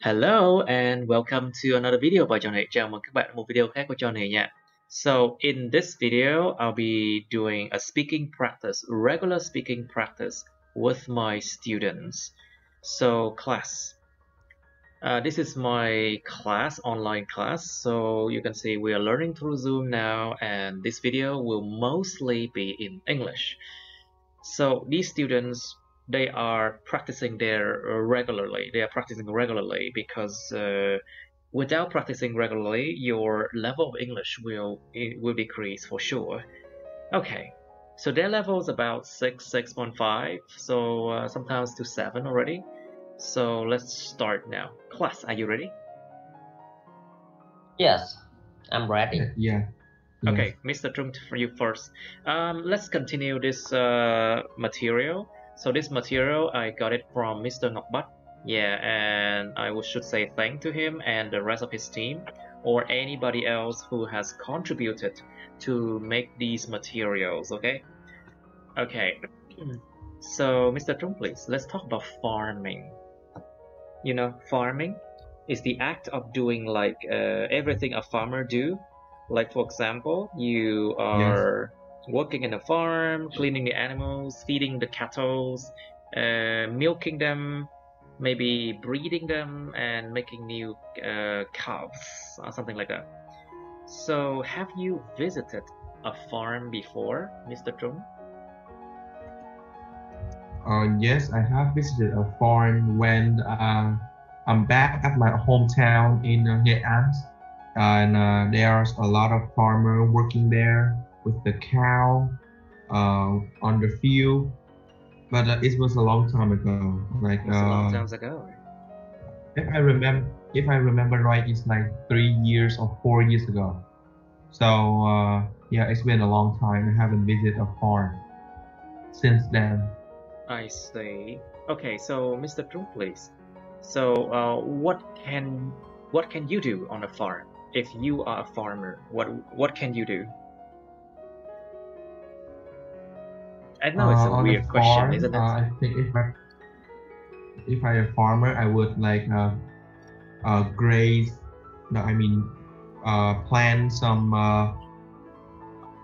Hello and welcome to another video by John Hệ. Chào mừng các bạn ở một video khác của John Hệ nha. So in this video, I'll be doing a speaking practice, regular speaking practice with my students. So class, this is my class, online class. So you can see we are learning through Zoom now, and this video will mostly be in English. So these students, they are practicing regularly. They are practicing regularly because without practicing regularly, your level of English will decrease for sure. Okay, so their level is about 6.5, so sometimes to 7 already. So let's start now. Class, are you ready? Yes, I'm ready. Yeah. Okay, Mr. Trung, for you first. Let's continue this material. So this material, I got it from Mr. Ngọc. Yeah, and I should say thank to him and the rest of his team, or anybody else who has contributed to make these materials, okay? Okay, so Mr. Trung, please, let's talk about farming. You know, farming is the act of doing like everything a farmer do. Like for example, you are working in a farm, cleaning the animals, feeding the cattle, milking them, maybe breeding them, and making new calves or something like that. So have you visited a farm before, Mr. Trung? Yes, I have visited a farm when I'm back at my hometown in nhắn, and there's a lot of farmers working there with the cow on the field. But it was a long time ago. Like a long time ago. If I remember right, it's like 3 years or 4 years ago. So yeah, it's been a long time. I haven't visited a farm since then. I see. Okay, so Mr. Trung, please. So what can you do on a farm? If you are a farmer, what can you do? I know it's a weird question, isn't it? I think if I'm a farmer, I would like graze. No, I mean plant some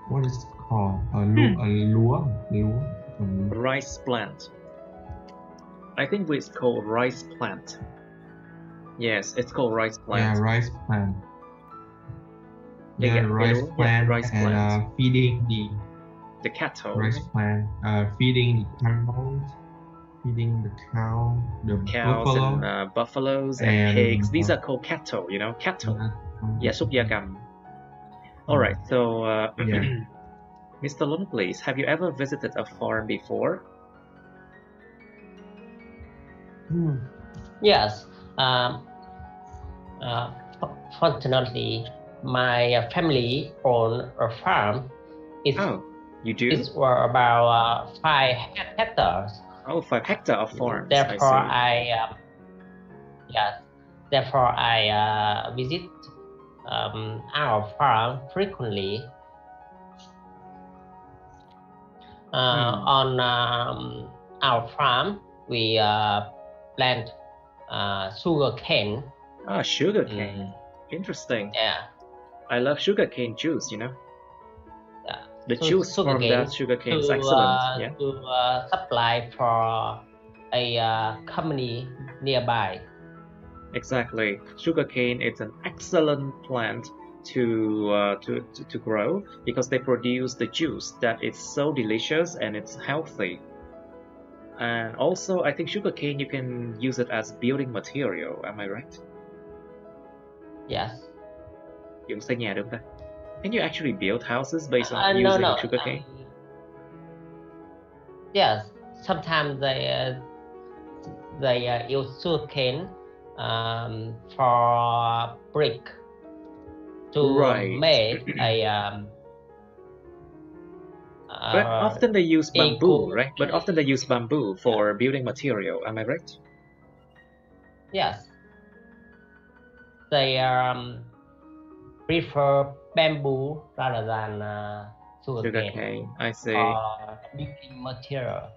what is it called? Rice plant. I think it's called rice plant. Yes, it's called rice plant. Yeah, rice plant. Yeah, rice plant, and feeding the cattle. Rice plant, feeding the camels, feeding the cow, the cows buffalo, and buffaloes and pigs. These are called cattle, you know, cattle. Yeah, súc gia cầm. All right, so Mr. Lung, please, have you ever visited a farm before? Yes. Fortunately, my family own a farm. Oh, you do? It's about 5 hectares. Oh, 5 hectares of farms. Therefore, Therefore, I visit our farm frequently. On our farm, we plant sugar cane. Ah, sugar cane. Interesting. Yeah. I love sugar cane juice, you know. Yeah. The juice from that sugar cane is excellent. Yeah. To supply for a company nearby. Exactly. Sugarcane is an excellent plant to grow because they produce the juice that is so delicious and it's healthy. And also, I think sugarcane, you can use it as building material. Am I right? Yes. Dùng xây nhà được không ta? Can you actually build houses based on using sugarcane? Yes. Sometimes they use sugarcane for brick to make a. But often they use bamboo, right? But often they use bamboo for building material. Am I right? Yes. They prefer bamboo rather than sugarcane. I see. Building material.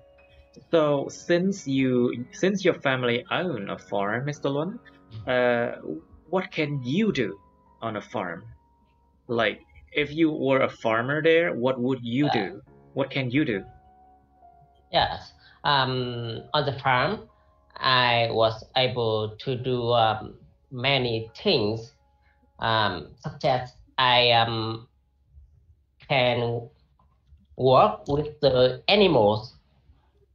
So since your family own a farm, Mr. Lun, what can you do on a farm? Like, if you were a farmer there, what would you do? What can you do? Yes. On the farm, I was able to do many things, such as I can work with the animals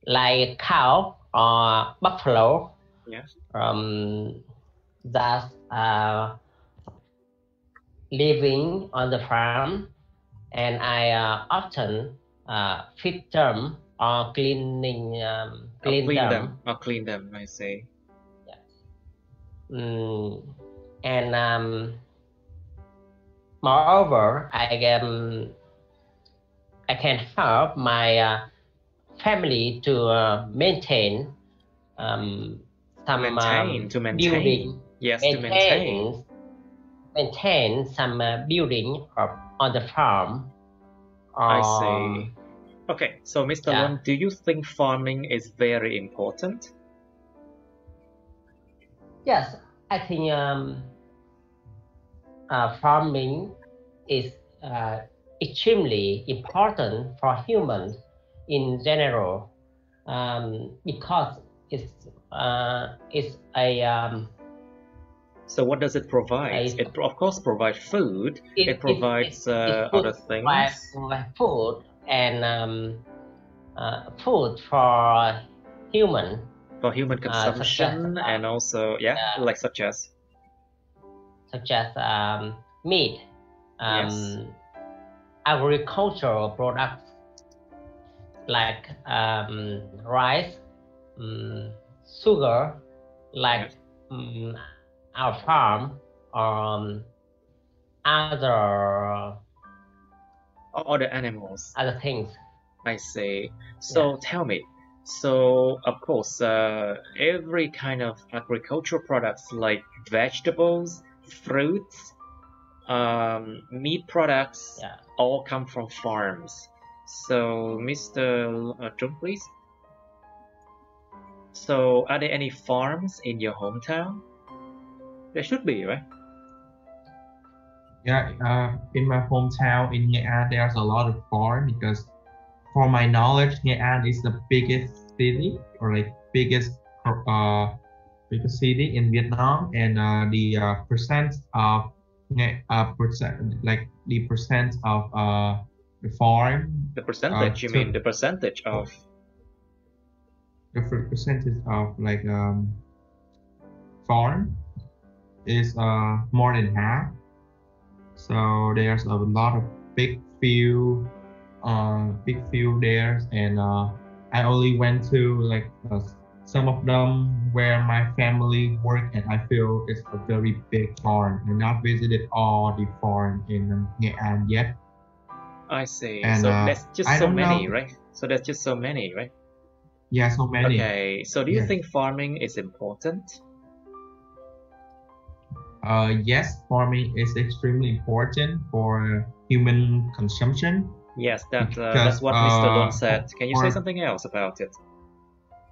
like cow or buffalo. Yes. That living on the farm, and I often feed them or clean them. Or clean them, I say. Yes. And moreover, I can help my family to maintain some building. Yes, maintain some building on the farm. I see. Okay, so Mr. Lun, do you think farming is very important? Yes, I think farming is extremely important for humans in general, because it's a so what does it provide? It of course provides food. It provides other things. Food and food for human. For human consumption, and also such as meat, agricultural products like rice, sugar, like our farm, or other animals, other things. I see. So tell me, so of course every kind of agricultural products like vegetables, fruits, meat products, all come from farms. So Mr. Trung, please. So are there any farms in your hometown? There should be, right? Yeah, in my hometown in Nghệ An, there's a lot of farm because, for my knowledge, Nghệ An is the biggest city, or like biggest city in Vietnam, and the percent of the farm. The percentage? You mean the percentage of? The percentage of farm is more than half. So there's a lot of big field there, and I only went to some of them where my family work, and I feel it's a very big farm. I not visited all the farm in Nghệ An yet. I see. And, so that's just so many, right? So that's just so many, right? Yeah, so many. Okay. So do you think farming is important? Yes, farming is extremely important for human consumption. Yes, that's what Mr. Lun said. Can you say something else about it?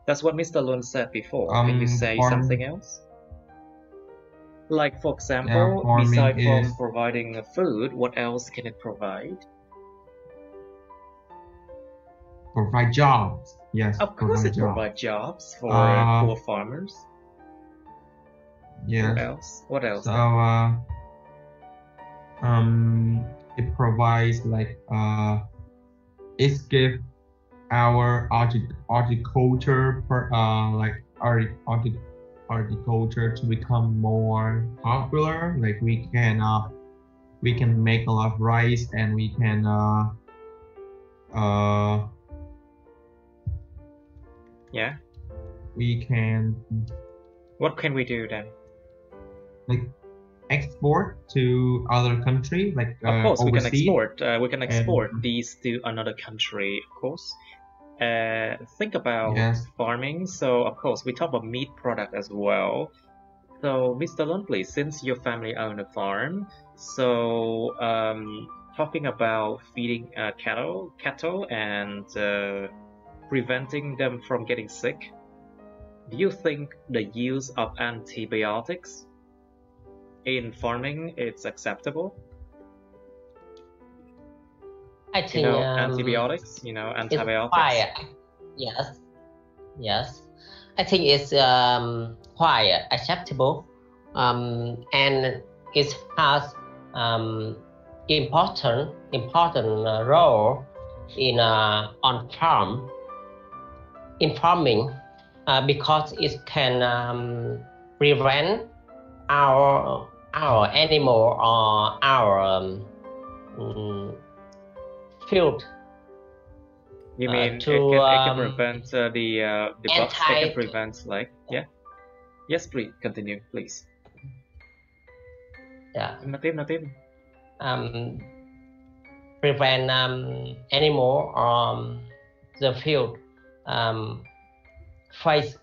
That's what Mr. Lun said before. Can you say something else? Like, for example, besides from providing food, what else can it provide? Provide jobs. Yes, of course it provides jobs for poor farmers. Yes. What else? So it provides it gives our horticulture horticulture to become more popular. Like we can make a lot of rice, and we can we can. What can we do then? Export to other country, of course overseas. We can export these to another country, of course. Think about farming. So of course we talk about meat product as well. So Mr. Lun, please, since your family own a farm, so talking about feeding cattle and preventing them from getting sick, do you think the use of antibiotics in farming is acceptable? I think antibiotics. it's Antibiotics. quite, yes. I think it's quite acceptable, and it has important role in on farm in farming, because it can prevent our animal or our field. You mean to, it can prevent the bugs? It can prevent Yes, please continue, please. Yeah. Nói tiếp. Prevent animal or the field face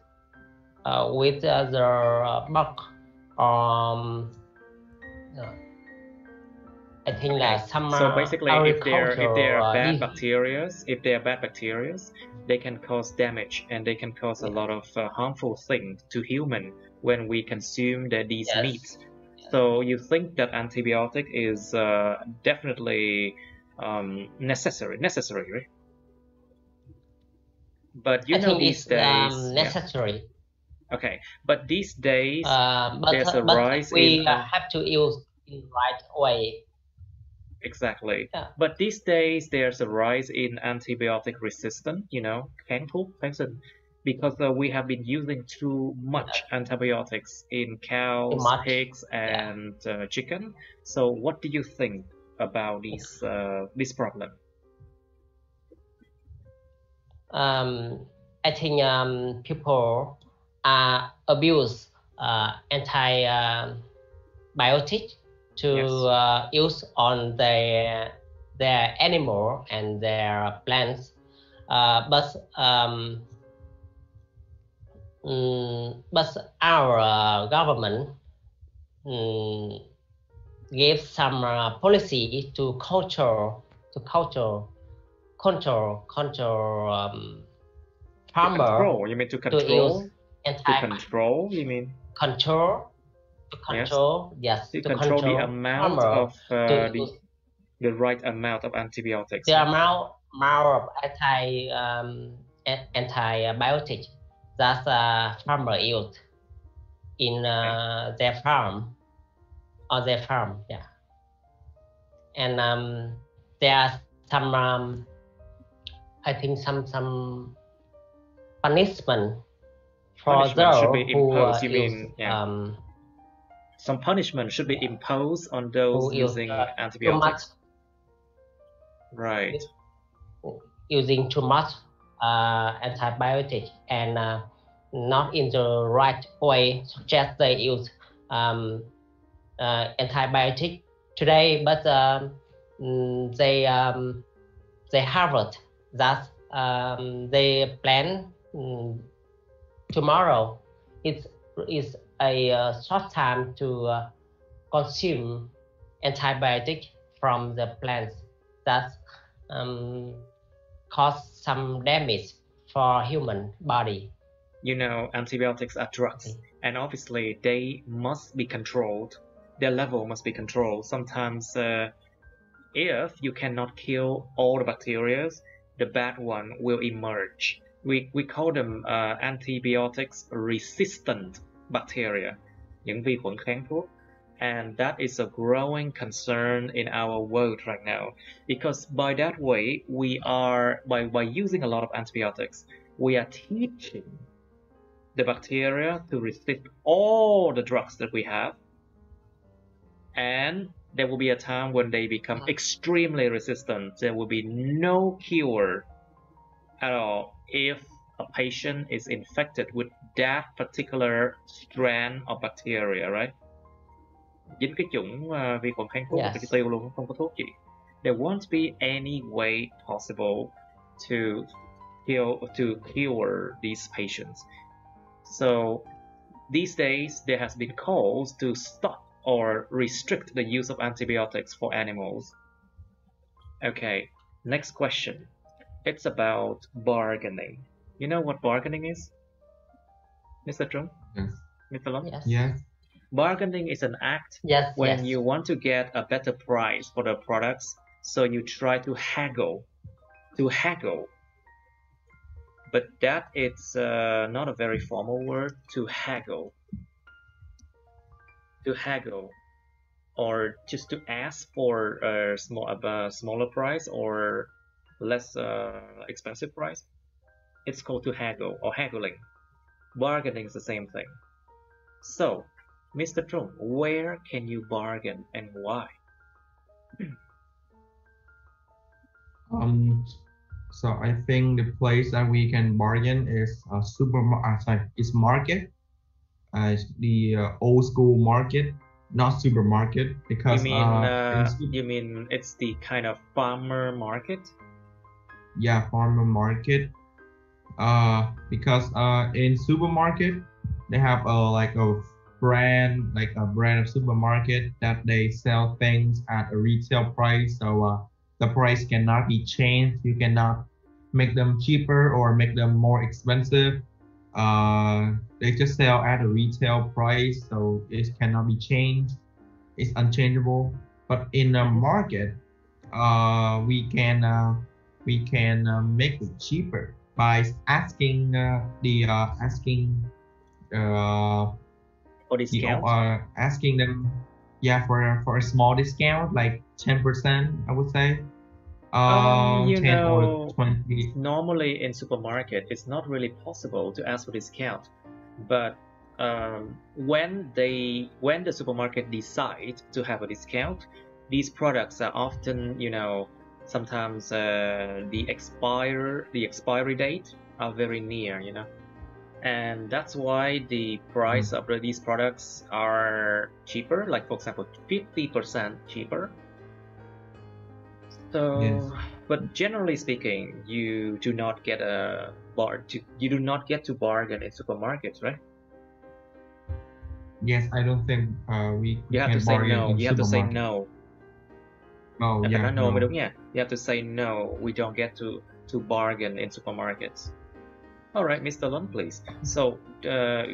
with the bug. I think that some so basically, if they are bad bacteria, bacteria, they can cause damage and they can cause a lot of harmful things to human when we consume these meats. So you think that antibiotic is definitely necessary, right? But these days, necessary. Okay, but these days there's a rise we have to use in right way. Exactly. Yeah. But these days there's a rise in antibiotic resistance, kháng thuốc, kháng sinh, because we have been using too much antibiotics in cows, pigs, and chicken. So what do you think about this problem? I think people abuse antibiotics to use on their animal and their plants, but our government gave some policy to control farmer. You mean to control? To control, you mean? Control, yes. To control the amount of the right amount of antibiotics. The amount of antibiotics that farmer use in their farm, yeah. And there are some I think some punishment for those should be imposed. who use, some punishment should be imposed on those using antibiotics. Right. Using too much antibiotic and not in the right way, such as they use antibiotic today, but they harvest that they plan tomorrow. It is a short time to consume antibiotic from the plants that cause some damage for human body. Antibiotics are drugs, and obviously they must be controlled. Their level must be controlled. Sometimes if you cannot kill all the bacteria, the bad one will emerge. We call them antibiotics resistant bacteria, những vi khuẩn kháng thuốc. And that is a growing concern in our world right now, because by that way we are by using a lot of antibiotics, we are teaching the bacteria to resist all the drugs that we have, and there will be a time when they become extremely resistant. There will be no cure at all if a patient is infected with that particular strand of bacteria, right? Dính cái chủng vi khuẩn kháng thuốc thì tiêu luôn, không có thuốc gì. There won't be any way possible to cure these patients. So these days there has been calls to stop or restrict the use of antibiotics for animals. Okay, next question. It's about bargaining. You know what bargaining is, Mr. Trung? Yes. Mr. Long? Yes. Yes. Bargaining is an act Yes. when Yes. you want to get a better price for the products, so you try to haggle. But that is not a very formal word, to haggle. To haggle, or just to ask for a smaller price or less expensive price. It's called to haggle or haggling. Bargaining is the same thing. So, Mr. Trung, where can you bargain and why? So I think the place that we can bargain is is market. It's the old school market, not supermarket, because You mean it's the kind of farmer market? yeah, farmer market. Because in supermarket they have like a brand of supermarket that they sell things at a retail price, so the price cannot be changed. You cannot make them cheaper or make them more expensive. They just sell at a retail price, so it cannot be changed. It's unchangeable. But in a market, we can make it cheaper by asking Or discount? asking them, yeah, for a small discount, like 10%, I would say. 10 or 20. Normally in supermarket, it's not really possible to ask for discount. But when the supermarket decide to have a discount, these products are often, sometimes the expiry date are very near, and that's why the price of these products are cheaper, like for example 50% cheaper. So Yes. But generally speaking, you do not get to bargain in supermarkets, right? Yes, I don't think we You have can to say bargain no. in You have to say supermarket. no. Oh, Phải yeah, nói no mới no. đúng nha. You have to say no. We don't get to bargain in supermarkets. All right, Mr. Lund, please. So,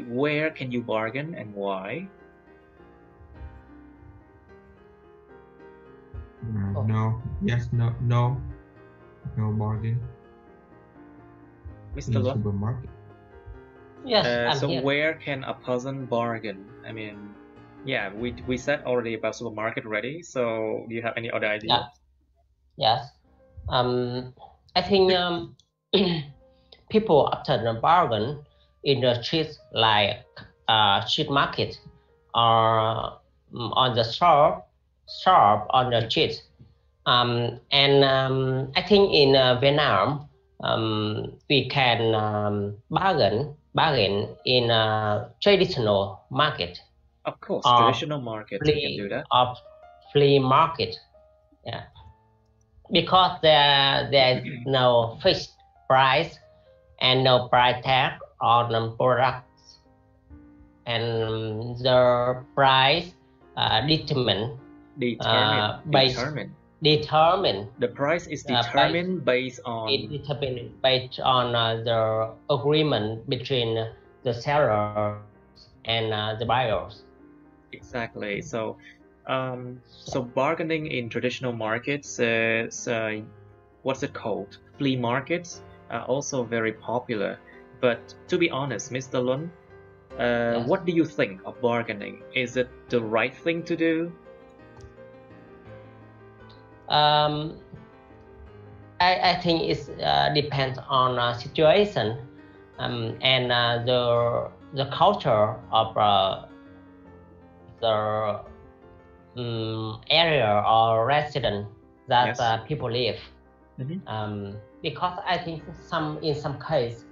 where can you bargain and why? No. Yes, no bargain Mr. in Lund? supermarket. Yes, I'm So here. where can a person bargain? I mean, yeah, we said already about supermarket already. So do you have any other ideas? Yeah. Yes. I think people often bargain in the streets, like street market, or on the shop on the street. And I think in Vietnam, we can bargain in a traditional market. Of course, Or traditional market, we can do that. Of flea market, yeah, because there's no fixed price and no price tag on the products, and the price determined. The price is determined based on the agreement between the sellers and the buyers. Exactly. So bargaining in traditional markets is what's it called? Flea markets are also very popular. But to be honest, Mr. Lund, Yes. what do you think of bargaining? Is it the right thing to do? I think it depends on situation and the culture of the area or resident that Yes. people live. Because I think in some cases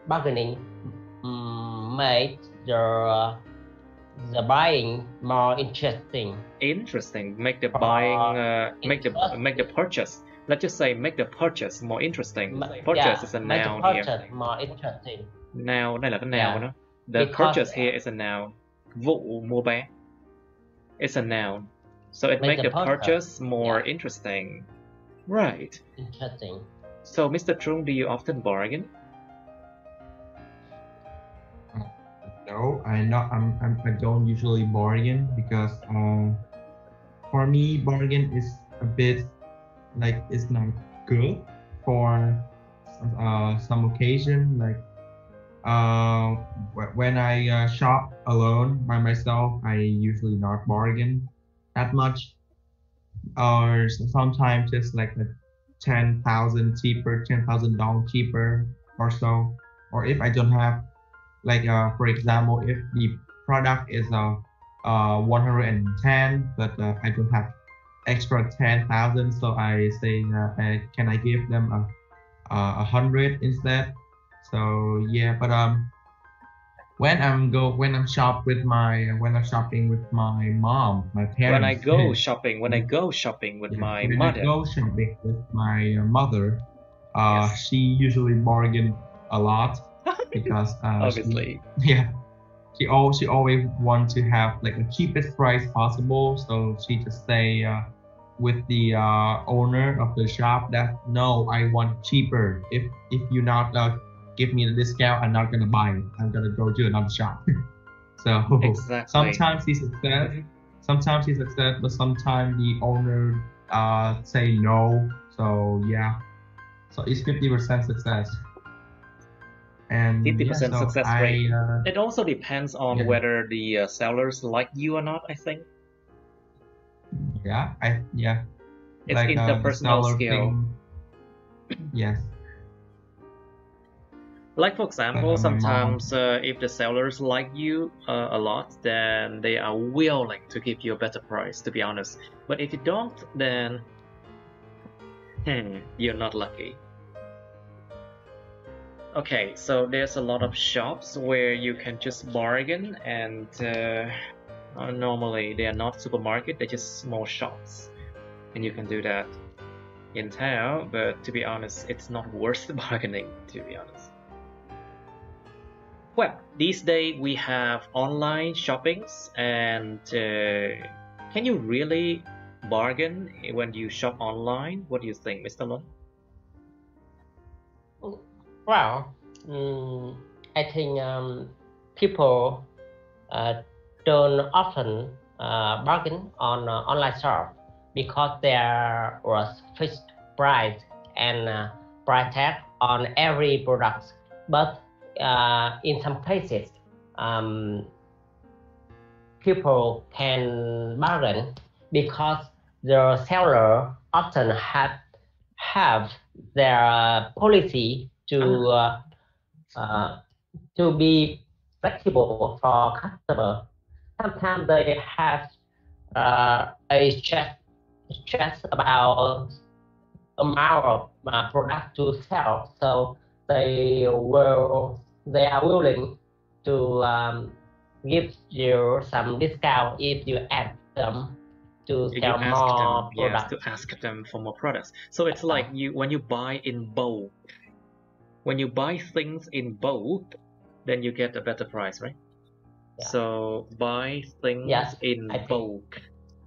bargaining make the buying more interesting. Make the buying make the purchase. Let's just say make the purchase more interesting. Purchase is a noun here. More interesting. Noun, đây là cái noun của nó. The purchase here is a noun. Vụ mua bán. It's a noun. So it Make makes the the purchase more Yeah. interesting. Right. Interesting. So, Mr. Trung, do you often bargain? No, I don't usually bargain because for me bargain is a bit like it's not good for some occasion like when I shop alone by myself I usually not bargain that much or sometimes just like a 10,000 cheaper, $10,000 cheaper or so. Or if I don't have, like for example, if the product is 110, but I don't have extra 10,000, so I say, can I give them a 100 instead? So yeah, but when I'm shopping with my mom, my parents. When I go shopping with Yeah, my when mother. I go shopping with my mother, Yes. she usually bargain a lot because Obviously. she always want to have like the cheapest price possible. So she just say with the owner of the shop that no, I want cheaper. If you not give me the discount, I'm not gonna buy it. I'm gonna go to another shop. So Exactly. sometimes he success, but sometimes the owner say no. So yeah, so it's 50% success. And 50% so success rate. It also depends on whether the sellers like you or not, I think. It's like interpersonal skill. Yes. Like for example, sometimes if the sellers like you a lot, then they are willing to give you a better price, to be honest. But if you don't, then you're not lucky. Okay, so there's a lot of shops where you can just bargain, and normally they are not supermarket, they're just small shops, and you can do that in town. But to be honest, it's not worth bargaining, to be honest. Well, these days we have online shoppings, and can you really bargain when you shop online? What do you think, Mr. Lun? Well, I think people don't often bargain on online shop because there was fixed price and price tag on every product. But in some cases, people can bargain because the seller often have their policy to be flexible for customer. Sometimes they have a stress about amount of product to sell, so they are willing to give you some discount if you ask them to sell more products. To ask them for more products. So it's like when you buy in bulk. When you buy things in bulk, then you get a better price, right? Yeah. So buy things in bulk.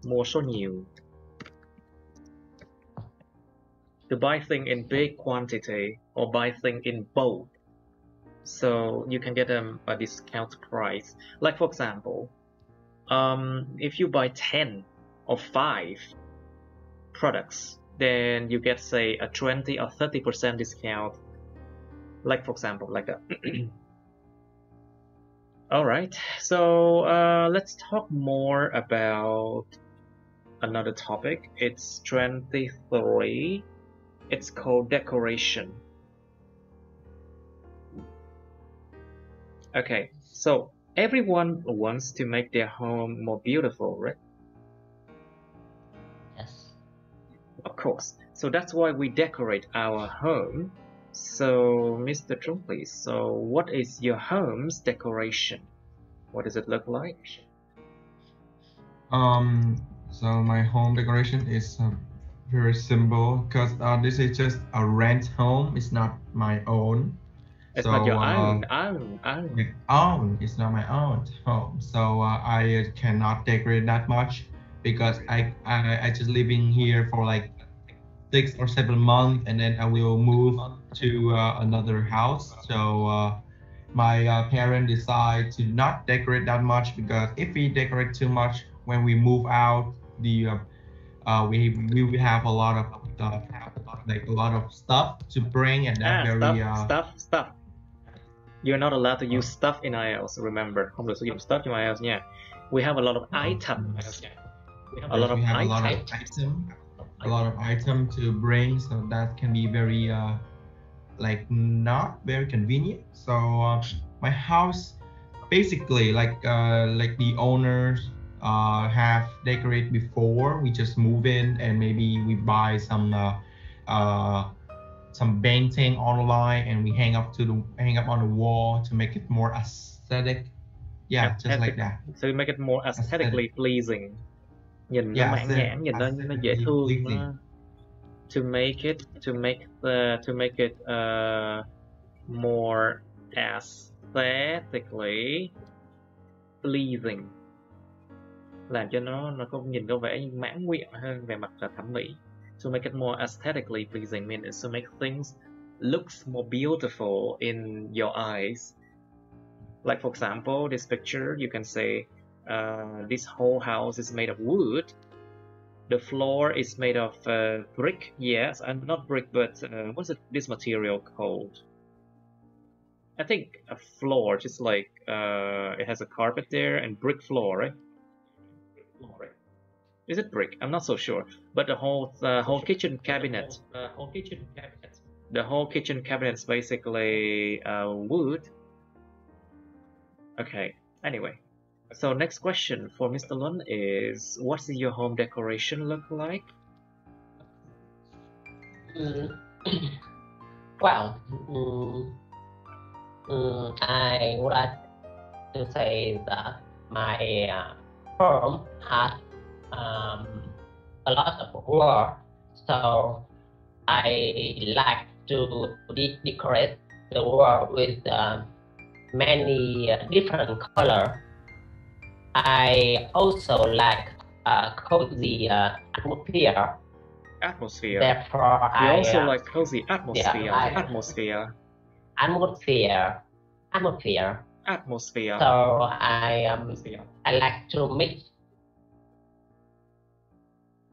Mua số nhiều. To buy things in big quantity or buy things in bulk, so you can get a discount price. Like for example, if you buy 10 or 5 products, then you get say a 20 or 30% discount. Like for example, like that. All right, so let's talk more about another topic. It's 23. It's called decoration. Okay, so everyone wants to make their home more beautiful, right? Yes. Of course. So that's why we decorate our home. So, Mr. Trung, please. So, what is your home's decoration? What does it look like? So my home decoration is very simple because this is just a rent home. It's not my own. It's not your own. It's not my own home. So I cannot decorate that much. because I just living here for like 6 or 7 months, and then I will move to another house. So my parents decide to not decorate that much, because if we decorate too much when we move out, the we will have a lot of like a lot of stuff to bring, and that's very stuff. You're not allowed to use stuff in IELTS. Remember, không được sử dụng stuff trong IELTS nha. We have a lot of items. A lot of item to bring, so that can be very like not very convenient. So my house basically like the owners have decorated before. We just move in, and maybe we buy some painting online, and we hang up on the wall to make it more aesthetic. Yeah, just like that. So you make it more aesthetically pleasing. Nhìn nó mãn nhãn, nhìn nó dễ thương. To make it more aesthetically pleasing, làm cho nó có nhìn có vẻ mãn nguyện hơn về mặt thẩm mỹ. To make it more aesthetically pleasing means to make things looks more beautiful in your eyes. Like for example, this picture, you can say this whole house is made of wood. The floor is made of brick. Yes, and not brick, but what's this material called? I think a floor, just like it has a carpet there, and brick floor, right? Is it brick? I'm not so sure. But the whole kitchen cabinet. The whole kitchen cabinet is basically wood. Okay. Anyway, so next question for Mr. Lun is, what does your home decoration look like? Well, I would like to say that my home has a lot of work, so I like to decorate the wall with many different colors. I also like cozy atmosphere. Therefore, you also like cozy atmosphere. Yeah, atmosphere. So I like to mix.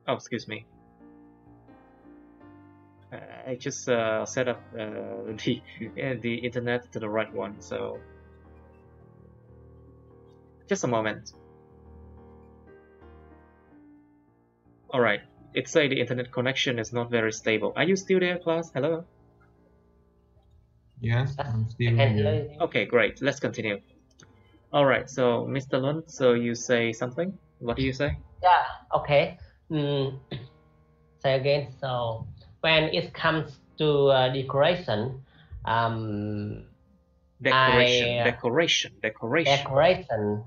Oh, excuse me. I just set up the internet to the right one, so just a moment. All right. It say the internet connection is not very stable. Are you still there, class? Hello? Yes, I'm still here. Okay, great. Let's continue. All right. So, Mr. Lund, so you say something? What do you say? Yeah, okay. Say again. So, when it comes to decoration, decoration,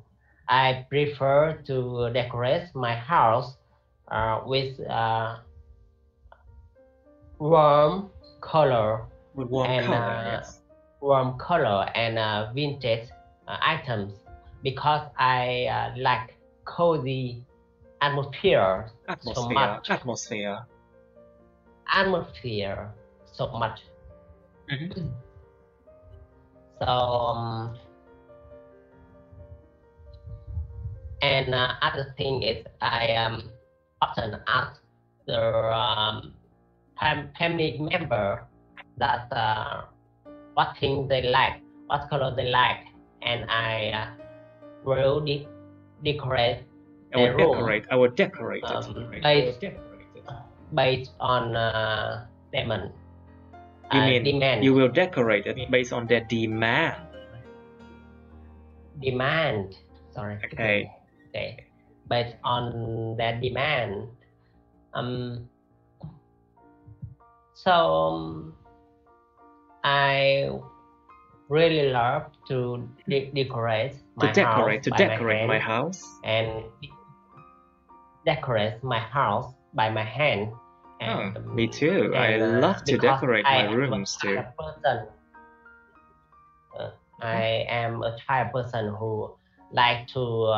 I prefer to decorate my house with warm color and vintage items, because I like cozy atmosphere so much. Mm-hmm. So and other thing is I often ask the family member that what thing they like, what color they like, and I will decorate their room. I will decorate it based on demand. You mean demand. You will decorate it based on their demand? Demand. Sorry. Okay. Based on their demand. So I really love to decorate my house and decorate my house by my hand. And, me too. I love to decorate my rooms too. I am a type of person who like to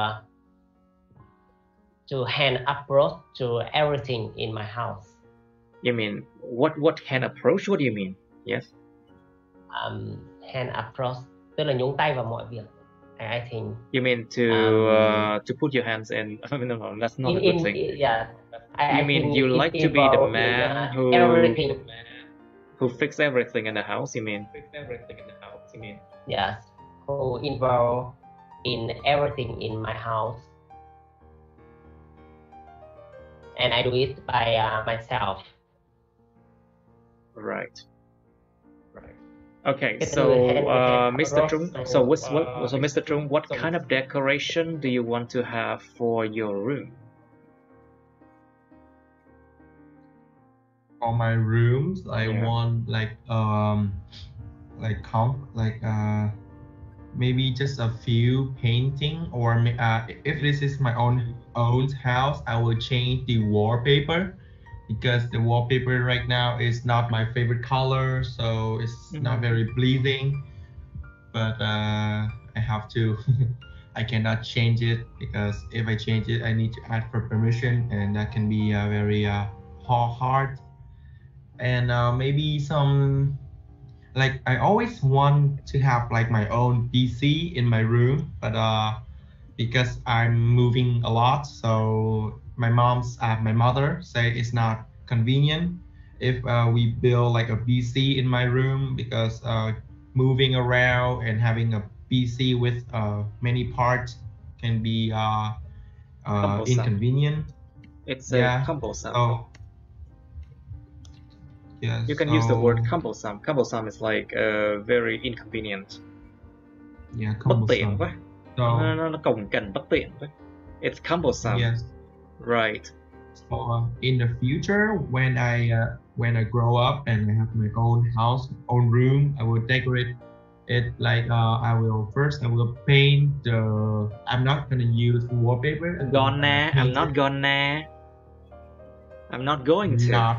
to hand approach to everything in my house. You mean what hand approach? What do you mean? Yes. Hand approach tức là nhúng tay vào mọi việc. I think. You mean to put your hands in? No, that's not a good thing. Yeah. You mean you like to be the man who fix everything in the house? You mean? Yes. Who involved in everything in my house, and I do it by myself. Right. Okay, so Mr. Trung, so Mr. Trung, what kind of decoration do you want to have for your room? For my rooms, I Yeah. want maybe just a few painting, or if this is my own house, I will change the wallpaper, because the wallpaper right now is not my favorite color, so it's not very pleasing. But I have to. I cannot change it, because if I change it, I need to ask for permission, and that can be very hard. And maybe some, like, I always want to have like my own PC in my room, but because I'm moving a lot, so my mother say it's not convenient if we build like a PC in my room, because moving around and having a PC with many parts can be inconvenient. It's Yeah. cumbersome. So, yeah, You can use the word cumbersome. Cumbersome is like very inconvenient. Yeah, Bất tiện cumbersome. quá. So, Nó cồng kềnh bất tiện quá. It's cumbersome. yes. Right. So in the future, when I grow up and I have my own house, own room, I will decorate it like I will paint the. I'm not gonna use wallpaper. I'm not going to.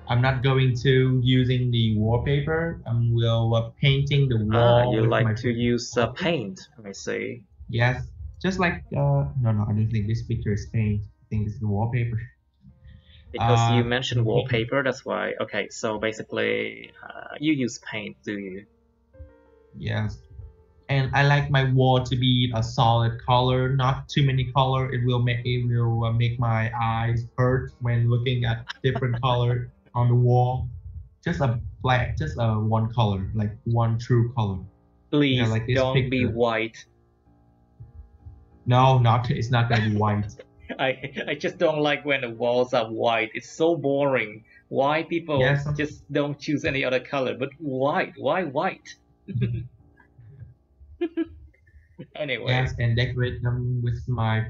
I'm not going to using the wallpaper. I will painting the wall. You with like my to use paint, I see. Yes, just like no, I don't think this picture is paint. I think it's the wallpaper. Because you mentioned wallpaper, that's why. Okay, so basically, you use paint, do you? Yes, and I like my wall to be a solid color, not too many color. It will make my eyes hurt when looking at different color on the wall. Just a black, just a one color, like one true color. Please, Yeah, like this don't picture. be white. No, it's not gonna be white. I just don't like when the walls are white. It's so boring. Why people just don't choose any other color but white? Why white? Anyway. Yes, and decorate them with my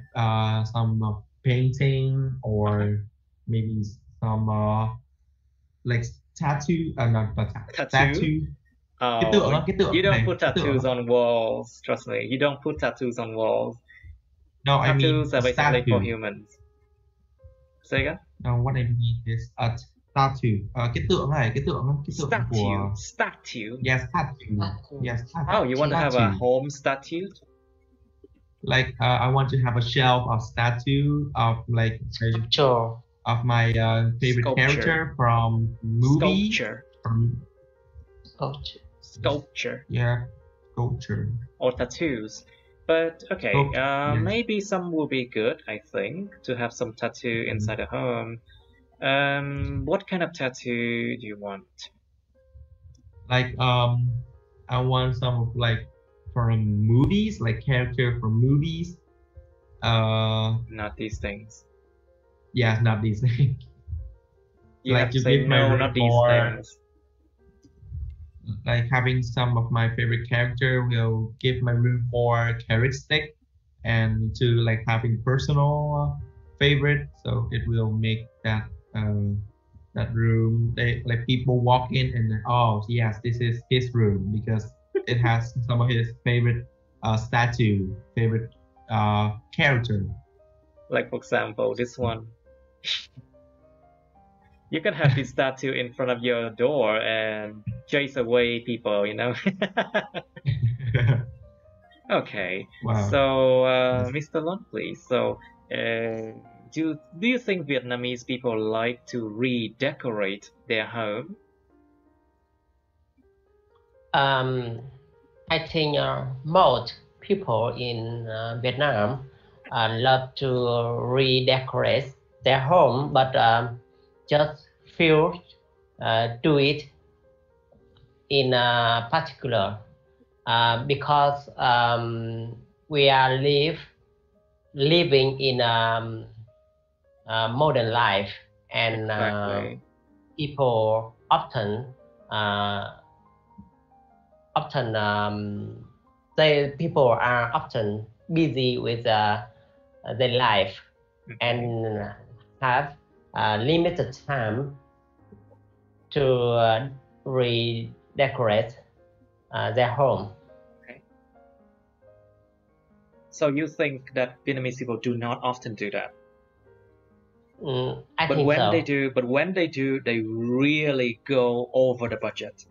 some painting, or maybe some like tattoo. Not tattoo. You don't put tattoos on walls. Trust me, you don't put tattoos on walls. No, tattoos I mean are basically statue. for humans. Say again? No, what I mean is a statue. Cái tượng này, cái tượng của statue. Yes, statue. Yes, statue. Oh, you want to have a home statue? Like I want to have a shelf of statue of like of my favorite character from movie. Sculpture. Yeah, sculpture. Or tattoos. But okay, maybe some will be good, I think, to have some tattoo inside the home. What kind of tattoo do you want? Like I want some of like from movies, like character from movies. Not these things. Yeah, not these things. You like have to say no, not these things. Like having some of my favorite character will give my room more characteristic, and to like having personal favorite, so it will make that that room like people walk in and oh yes, this is his room, because it has some of his favorite statue, favorite character. Like for example, this one. You can have this statue in front of your door and chase away people, you know? Okay. Wow. So, Mr. Lon, please. So, Do you think Vietnamese people like to redecorate their home? I think most people in Vietnam love to redecorate their home, but just few do it in particular because we are living in modern life, and Exactly. people often people are often busy with their life and have limited time to redecorate their home. Okay. So you think that Vietnamese people do not often do that? I think so. But when they do, they really go over the budget.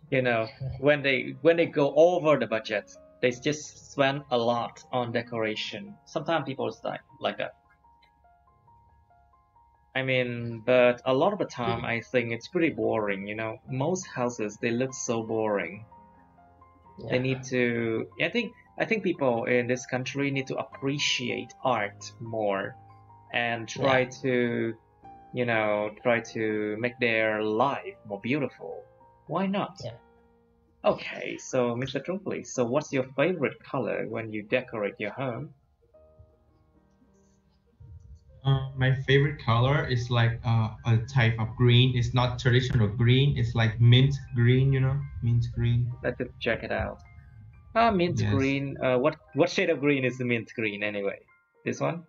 You know, when they go over the budget, they just spend a lot on decoration. Sometimes people like that. I mean, but a lot of the time, I think it's pretty boring. You know, most houses, they look so boring. Yeah. They need to. I think people in this country need to appreciate art more, and try to, you know, try to make their life more beautiful. Why not? Yeah. Okay, so Mr. Trung, please. So, what's your favorite color when you decorate your home? My favorite color is like a type of green. It's not traditional green. It's like mint green, you know, mint green. Let's just check it out. Mint Yes. green. What shade of green is the mint green anyway? This one?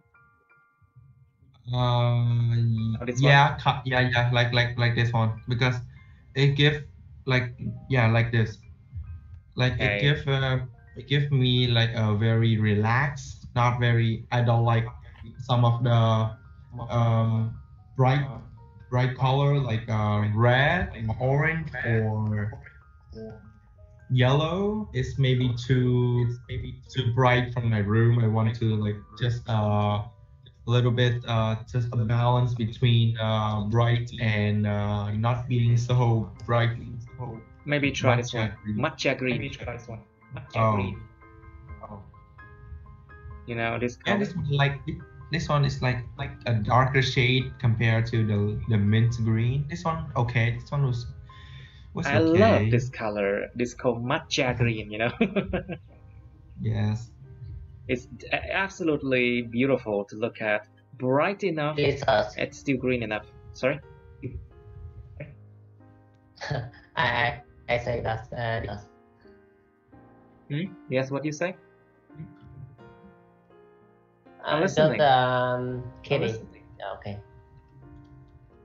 This Yeah, yeah, like this one, because it give like this, like Okay. it give me like a very relaxed, not very. I don't like some of the bright color like red, orange, or yellow. Is maybe too bright from my room. I want to like just a little bit just a balance between bright and not being so bright. Maybe try this Matcha one. green. Matcha green. Maybe try this one. Oh. Green. You know this Yeah, color? this one is like a darker shade compared to the mint green. This one okay. This one was I okay. love this color. This called matcha green. You know. Yes. It's absolutely beautiful to look at. Bright enough. It's still green enough. Sorry. I say that. Yes, what you say? I'm listening. just kidding. Okay.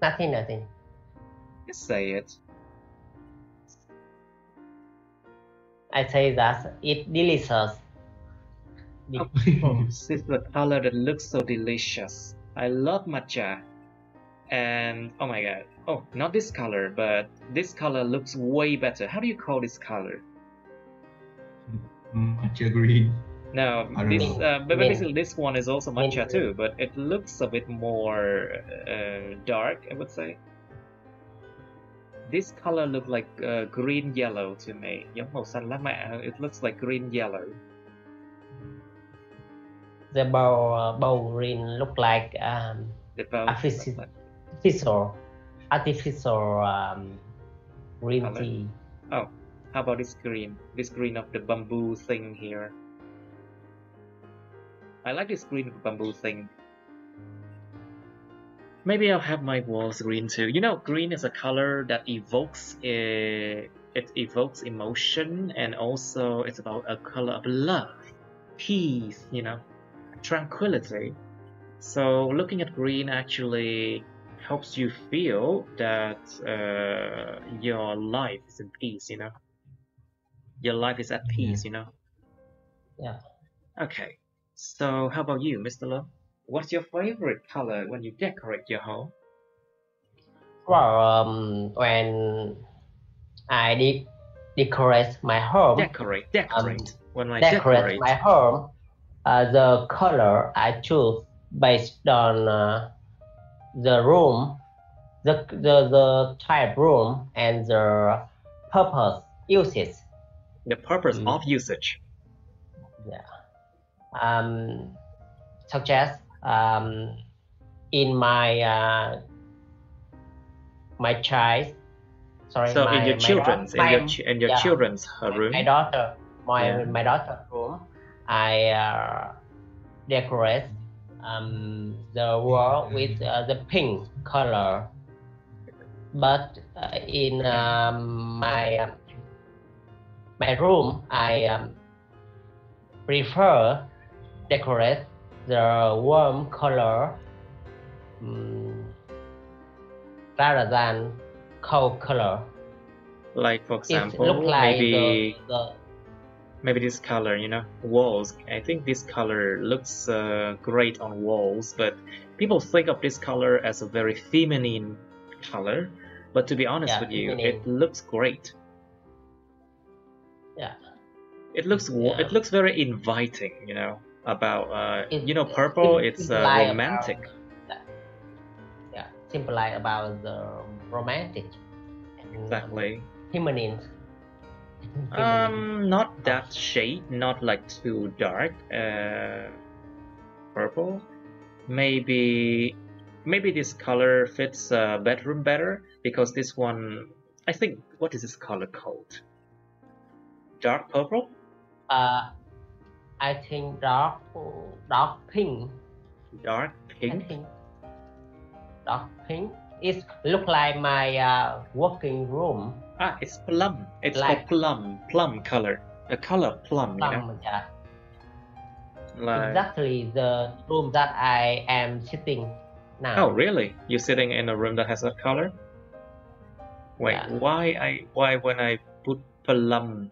Nothing. Just say it. I say that it's delicious. Of course, it's the color that looks so delicious. I love matcha. And oh my god. Oh, not this color, but this color looks way better. How do you call this color? Matcha green. No, I don't this know. but basically this one is also matcha too, but it looks a bit more dark, I would say. This color looks like green yellow to me. Giống màu xanh lá mạ. It looks like green yellow. The bowl green look like The bowl artificial green color. tea. Oh, how about this green? This green of the bamboo thing here. I like this green of the bamboo thing. Maybe I'll have my walls green too. You know, green is a color that evokes emotion, and also it's about a color of love, peace, you know, tranquility. So looking at green actually helps you feel that your life is in peace, you know. Your life is at peace, you know. Yeah. Okay. So how about you, Mr. Lo? What's your favorite color when you decorate your home? Well, when I decorate my home. Decorate. When I decorate my home. the color I choose based on the room, the type room, and the purpose usage. The purpose of usage. Yeah. Such as in my my child. Sorry, So my, in your children's, in your children's room. My daughter, my daughter's room, I decorate the wall with the pink color. But in my room, I prefer decorate the warm color rather than cold color. Like, for example, it look like maybe this color, you know, walls. I think this color looks great on walls, but people think of this color as a very feminine color. But to be honest with you, it looks great. Yeah. It looks very inviting, you know. About you know, purple. It's romantic. Yeah, symbolize about the romantic. Exactly. Feminine. Not that shade, not like too dark. Purple. Maybe this color fits bedroom better, because this one, I think, what is this color called? Dark purple? I think dark pink. Dark pink? Dark pink. It look like my working room. It's plum. It's like plum color. The color plum, you know? Yeah. Like... Exactly the room that I am sitting now. Oh, really? You're sitting in a room that has that color? Wait, yeah. Why when I put plum,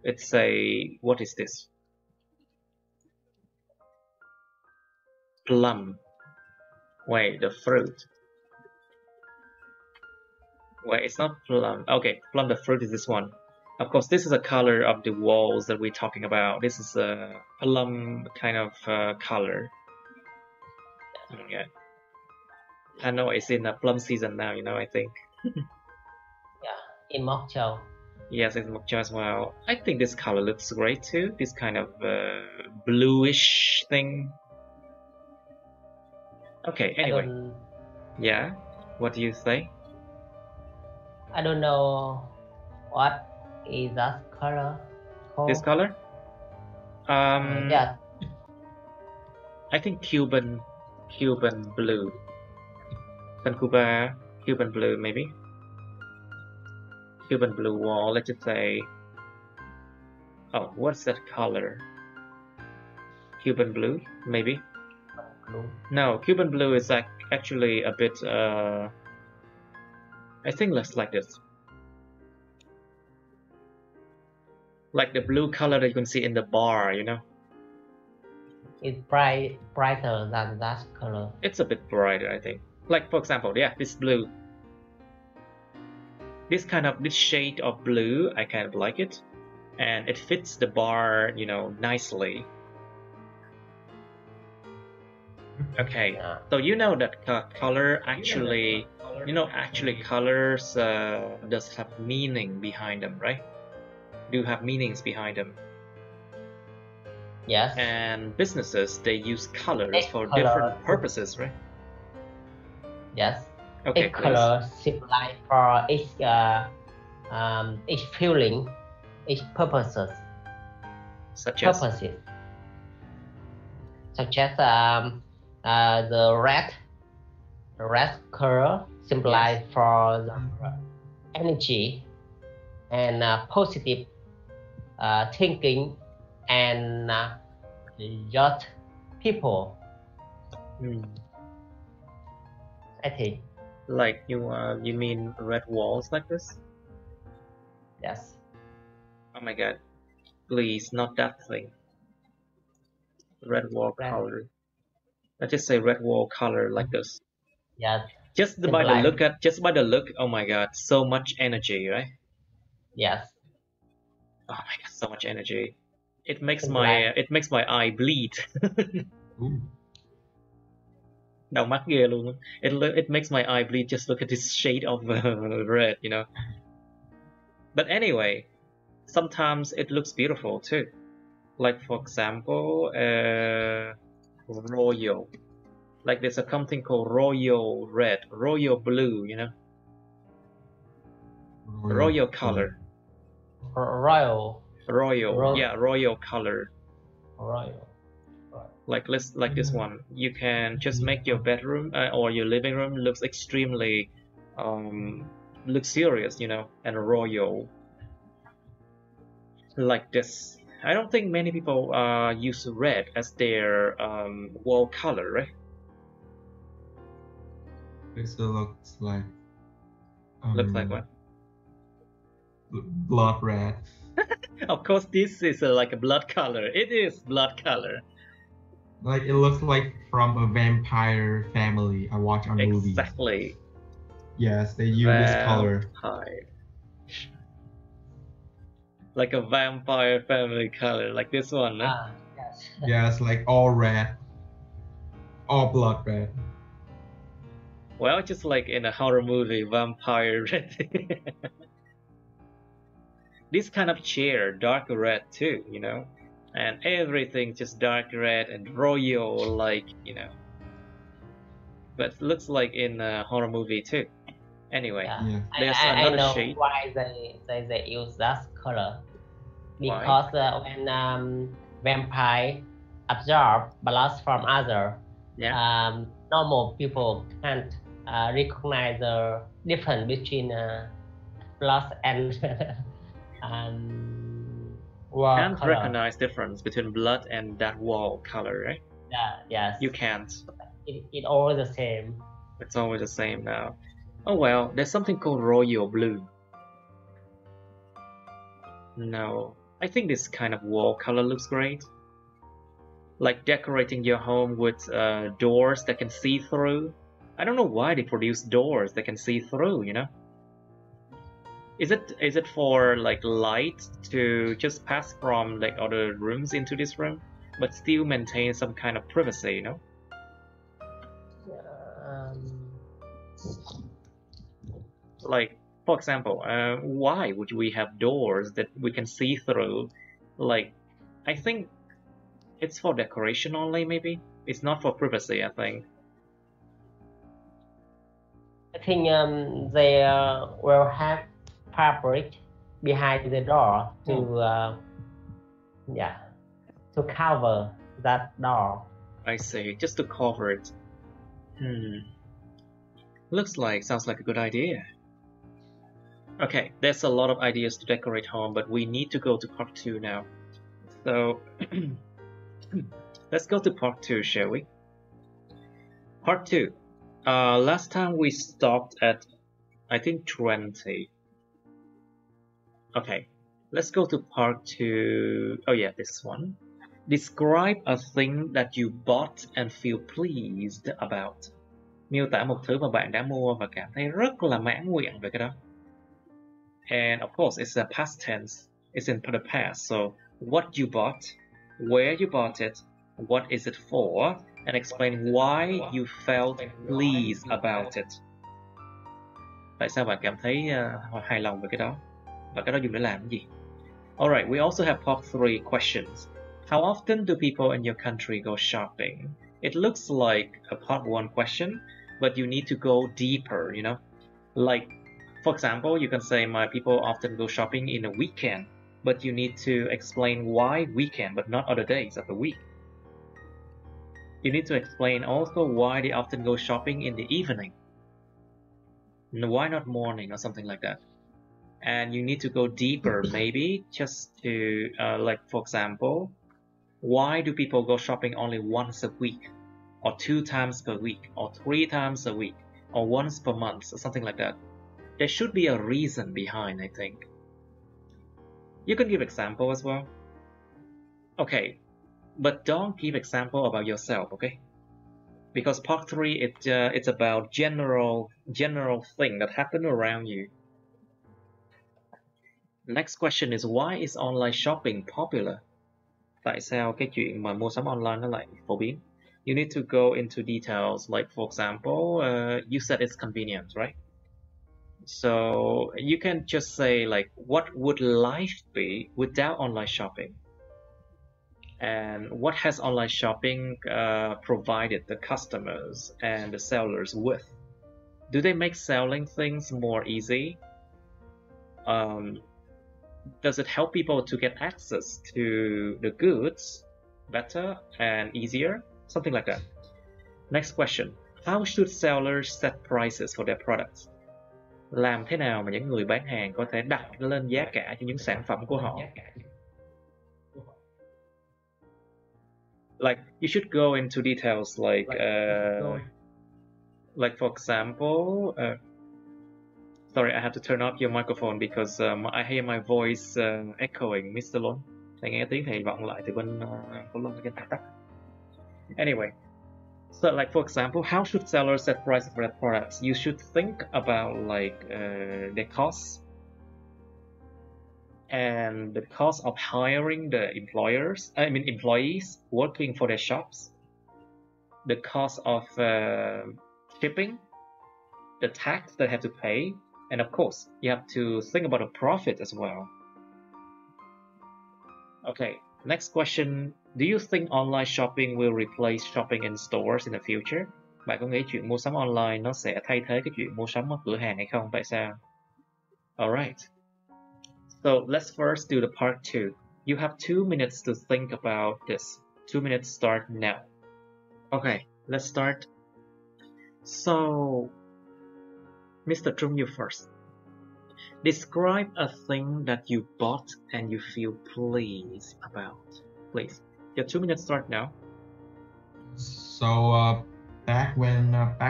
it's a, what is this? Plum. Wait, the fruit. Wait, it's not plum. Okay, plum, the fruit is this one. Of course, this is a color of the walls that we're talking about. This is a plum kind of color. Okay. Hanoi is in a plum season now, you know, I think. Yeah, in Mok Chow. Yes, in Mok Chow as well. I think this color looks great too. This kind of bluish thing. Okay, anyway. Yeah, what do you say? I don't know what is that color called. This color? Yeah. I think Cuban blue. Cuba, Cuban blue maybe. Cuban blue wall, let's just say. Oh, what's that color? Cuban blue, maybe? Blue. No, Cuban blue is like actually a bit I think looks like this. Like the blue color that you can see in the bar, you know? It's brighter than that color. It's a bit brighter, I think. Like, for example, yeah, this blue. This shade of blue, I kind of like it. And it fits the bar, you know, nicely. Okay, so you know that color actually, colors does have meaning behind them, right? Do have meanings behind them. Yes. And businesses, they use colors for different purposes, right? Yes. Okay, each color symbolize for each feeling, each purposes. Such as the red color symbolize for the energy and positive thinking and just people. I think. Like you mean red walls like this? Yes. Oh my god! Please, not that thing. Red wall color. Let's just say red wall color like this. Yeah. Just by the look, oh my god, so much energy, right? Yes. Oh my god, so much energy. It makes my eye bleed. Đau mắt ghê luôn. It makes my eye bleed just look at this shade of red, you know. But anyway, sometimes it looks beautiful too. Like for example, royal. Like there's something called royal red, royal blue, you know. Royal color. Royal. Yeah, royal color. Royal. Like this one. You can just make your bedroom or your living room looks extremely luxurious, you know, and royal. Like this. I don't think many people use red as their wall color, right? This looks like. Looks like what? Blood red. Of course, this is like a blood color. It is blood color. Like it looks like from a vampire family I watch on movies. Exactly. Yes, they use this color. Like a vampire family color, like this one, huh? Yes. Yes, like all red. All blood red. Well, just like in a horror movie, vampire red. This kind of chair, dark red too, you know? And everything just dark red and royal, like, you know. But looks like in a horror movie too. Anyway, there's another I know shade. why they use that color. Because when vampire absorb blood from other, normal people can't recognize the difference between blood and wall Can't color. recognize difference between blood and that wall color, right? Yeah, yes. You can't. It's always the same. It's always the same now. Oh well, there's something called royal blue. No, I think this kind of wall color looks great. Like decorating your home with doors that can see through. I don't know why they produce doors that can see through, you know? Is it for like light to just pass from like other rooms into this room, but still maintain some kind of privacy, you know? Like, for example, why would we have doors that we can see through? Like, I think it's for decoration only, maybe? It's not for privacy, I think. I think they will have fabric behind the door to to cover that door. I see, just to cover it. Sounds like a good idea. Okay, there's a lot of ideas to decorate home, but we need to go to part 2 now. So, let's go to part 2, shall we? Part 2. Last time we stopped at, I think, 20. Okay, let's go to part 2. Oh yeah, this one. Describe a thing that you bought and feel pleased about. Miêu tả một thứ mà bạn đã mua và cảm thấy rất là mãn nguyện về cái đó. And of course, it's a past tense. It's in the past. So, what you bought, where you bought it, what is it for, and explain why you felt pleased about it. Tại sao bạn cảm thấy hài lòng về cái đó? Và cái đó dùng để làm cái gì? Alright, we also have part 3 questions. How often do people in your country go shopping? It looks like a part 1 question, but you need to go deeper, you know? Like, for example, you can say my people often go shopping in a weekend, but you need to explain why weekend, but not other days of the week. You need to explain also why they often go shopping in the evening. Why not morning or something like that? And you need to go deeper, maybe just to, like for example, why do people go shopping only once a week, or 2 times per week, or 3 times a week, or once per month, or something like that? There should be a reason behind, I think. You can give example as well. Okay, but don't give example about yourself, okay? Because part 3, it's about general thing that happen around you. Next question is, why is online shopping popular? Tại sao cái chuyện mà mua sắm online nó lại phổ biến? You need to go into details, like for example, you said it's convenient, right? So you can just say like, what would life be without online shopping? And what has online shopping provided the customers and the sellers with? Do they make selling things more easy? Does it help people to get access to the goods better and easier? Something like that. Next question. How should sellers set prices for their products? Làm thế nào mà những người bán hàng có thể đặt lên giá cả cho những sản phẩm của họ? Like, you should go into details like for example, sorry, I have to turn off your microphone because I hear my voice echoing, Mr. Lon. Thầy nghe tiếng thầy vọng lại từ bên của Lon trên tắt. Anyway, so like for example, how should sellers set prices for their products? You should think about like their costs and the cost of hiring the employees working for their shops, the cost of shipping, the tax they have to pay, and of course, you have to think about a profit as well. Okay, next question. Do you think online shopping will replace shopping in stores in the future? Bạn có nghĩ chuyện mua sắm online nó sẽ thay thế cái chuyện mua sắm ở cửa hàng hay không? Tại sao? Alright. So let's first do the part 2. You have 2 minutes to think about this. 2 minutes start now. Okay, let's start. So, Mr. Trung, you first. Describe a thing that you bought and you feel pleased about. Please. Your 2 minutes start now. So back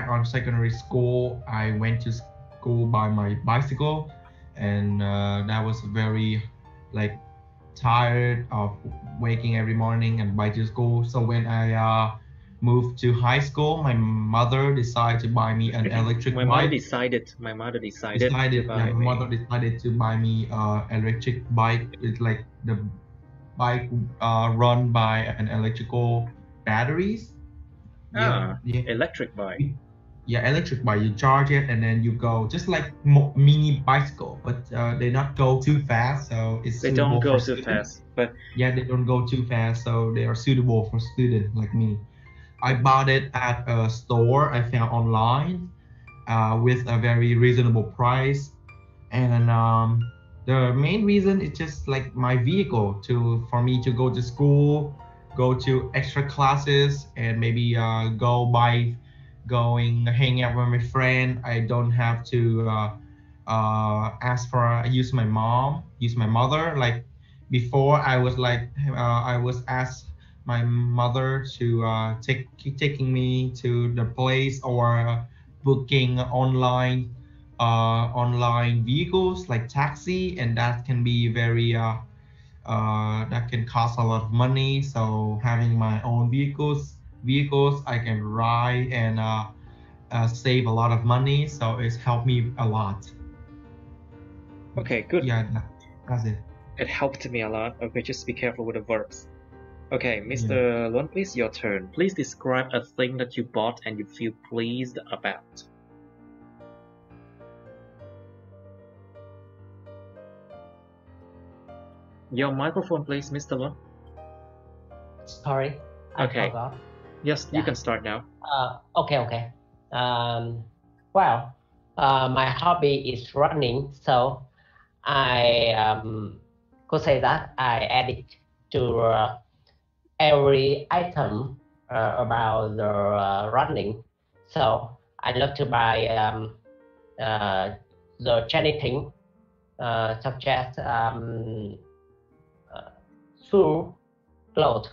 on secondary school, I went to school by my bicycle, and that was very like tired of waking every morning and bike to school. So when I moved to high school, my mother decided to buy me an electric bike. My mother decided My mother decided to buy me electric bike. It's like the bike run by an electrical batteries. Electric bike. Yeah, electric bike. You charge it and then you go just like mini bicycle, but they not go too fast, so it's they suitable don't go for too fast. But yeah, they don't go too fast, so they are suitable for students like me. I bought it at a store I found online with a very reasonable price, and the main reason is just like my vehicle for me to go to school, go to extra classes, and maybe hang out with my friend. I don't have to use my mother. Like before, I was asked my mother to taking me to the place, or booking online vehicles like taxi, and that can be very that can cost a lot of money. So having my own vehicles I can ride and save a lot of money, so it's helped me a lot. Okay, good. Yeah, that's it. It helped me a lot. Okay, just be careful with the verbs. Okay, Mr. Luan, please, your turn. Please describe a thing that you bought and you feel pleased about. Your microphone, please, Mr. Luan. Sorry, I forgot. Yes, you can start now. Okay. Well, my hobby is running, so I could say that I add it to every item about the running. So I love to buy the trendy thing, such as shoe, clothes,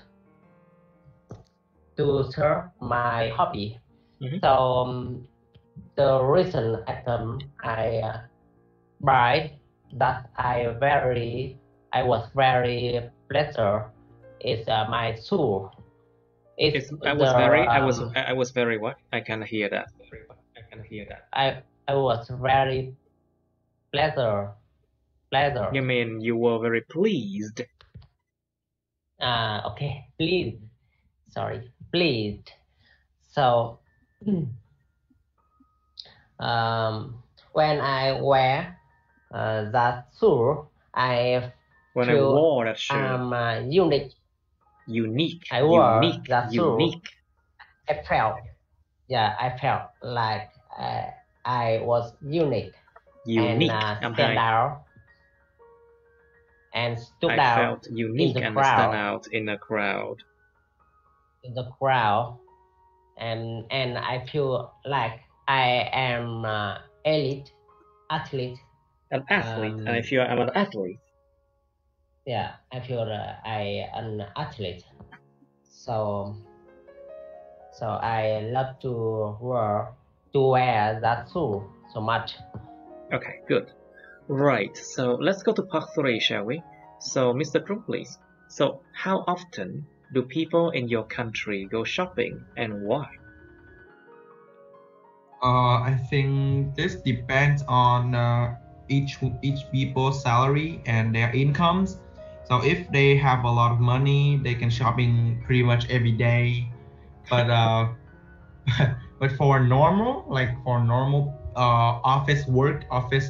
to serve my hobby. Mm-hmm. So the recent item I buy that I was very pleasure is my shoe. I was very what? I can hear that. I was very pleasure. You mean you were very pleased? Okay, please. Sorry, please. So, when I wear that shoe, I When I feel wore that shirt. I'm unique. Unique. I wore Unique. that shoe. Unique. I felt like I was unique. Unique. And stand out and stood I out felt unique in the and crowd. stand out in a crowd. In the crowd, and I feel like I am elite athlete. An athlete. I feel I'm an athlete. Yeah, I feel I an athlete. So I love to wear that shoe so much. Okay, good. Right, so let's go to part 3, shall we? So, Mr. Trung, please. So, how often do people in your country go shopping and why? I think this depends on each people's salary and their incomes. So if they have a lot of money, they can shopping pretty much every day. But but for normal office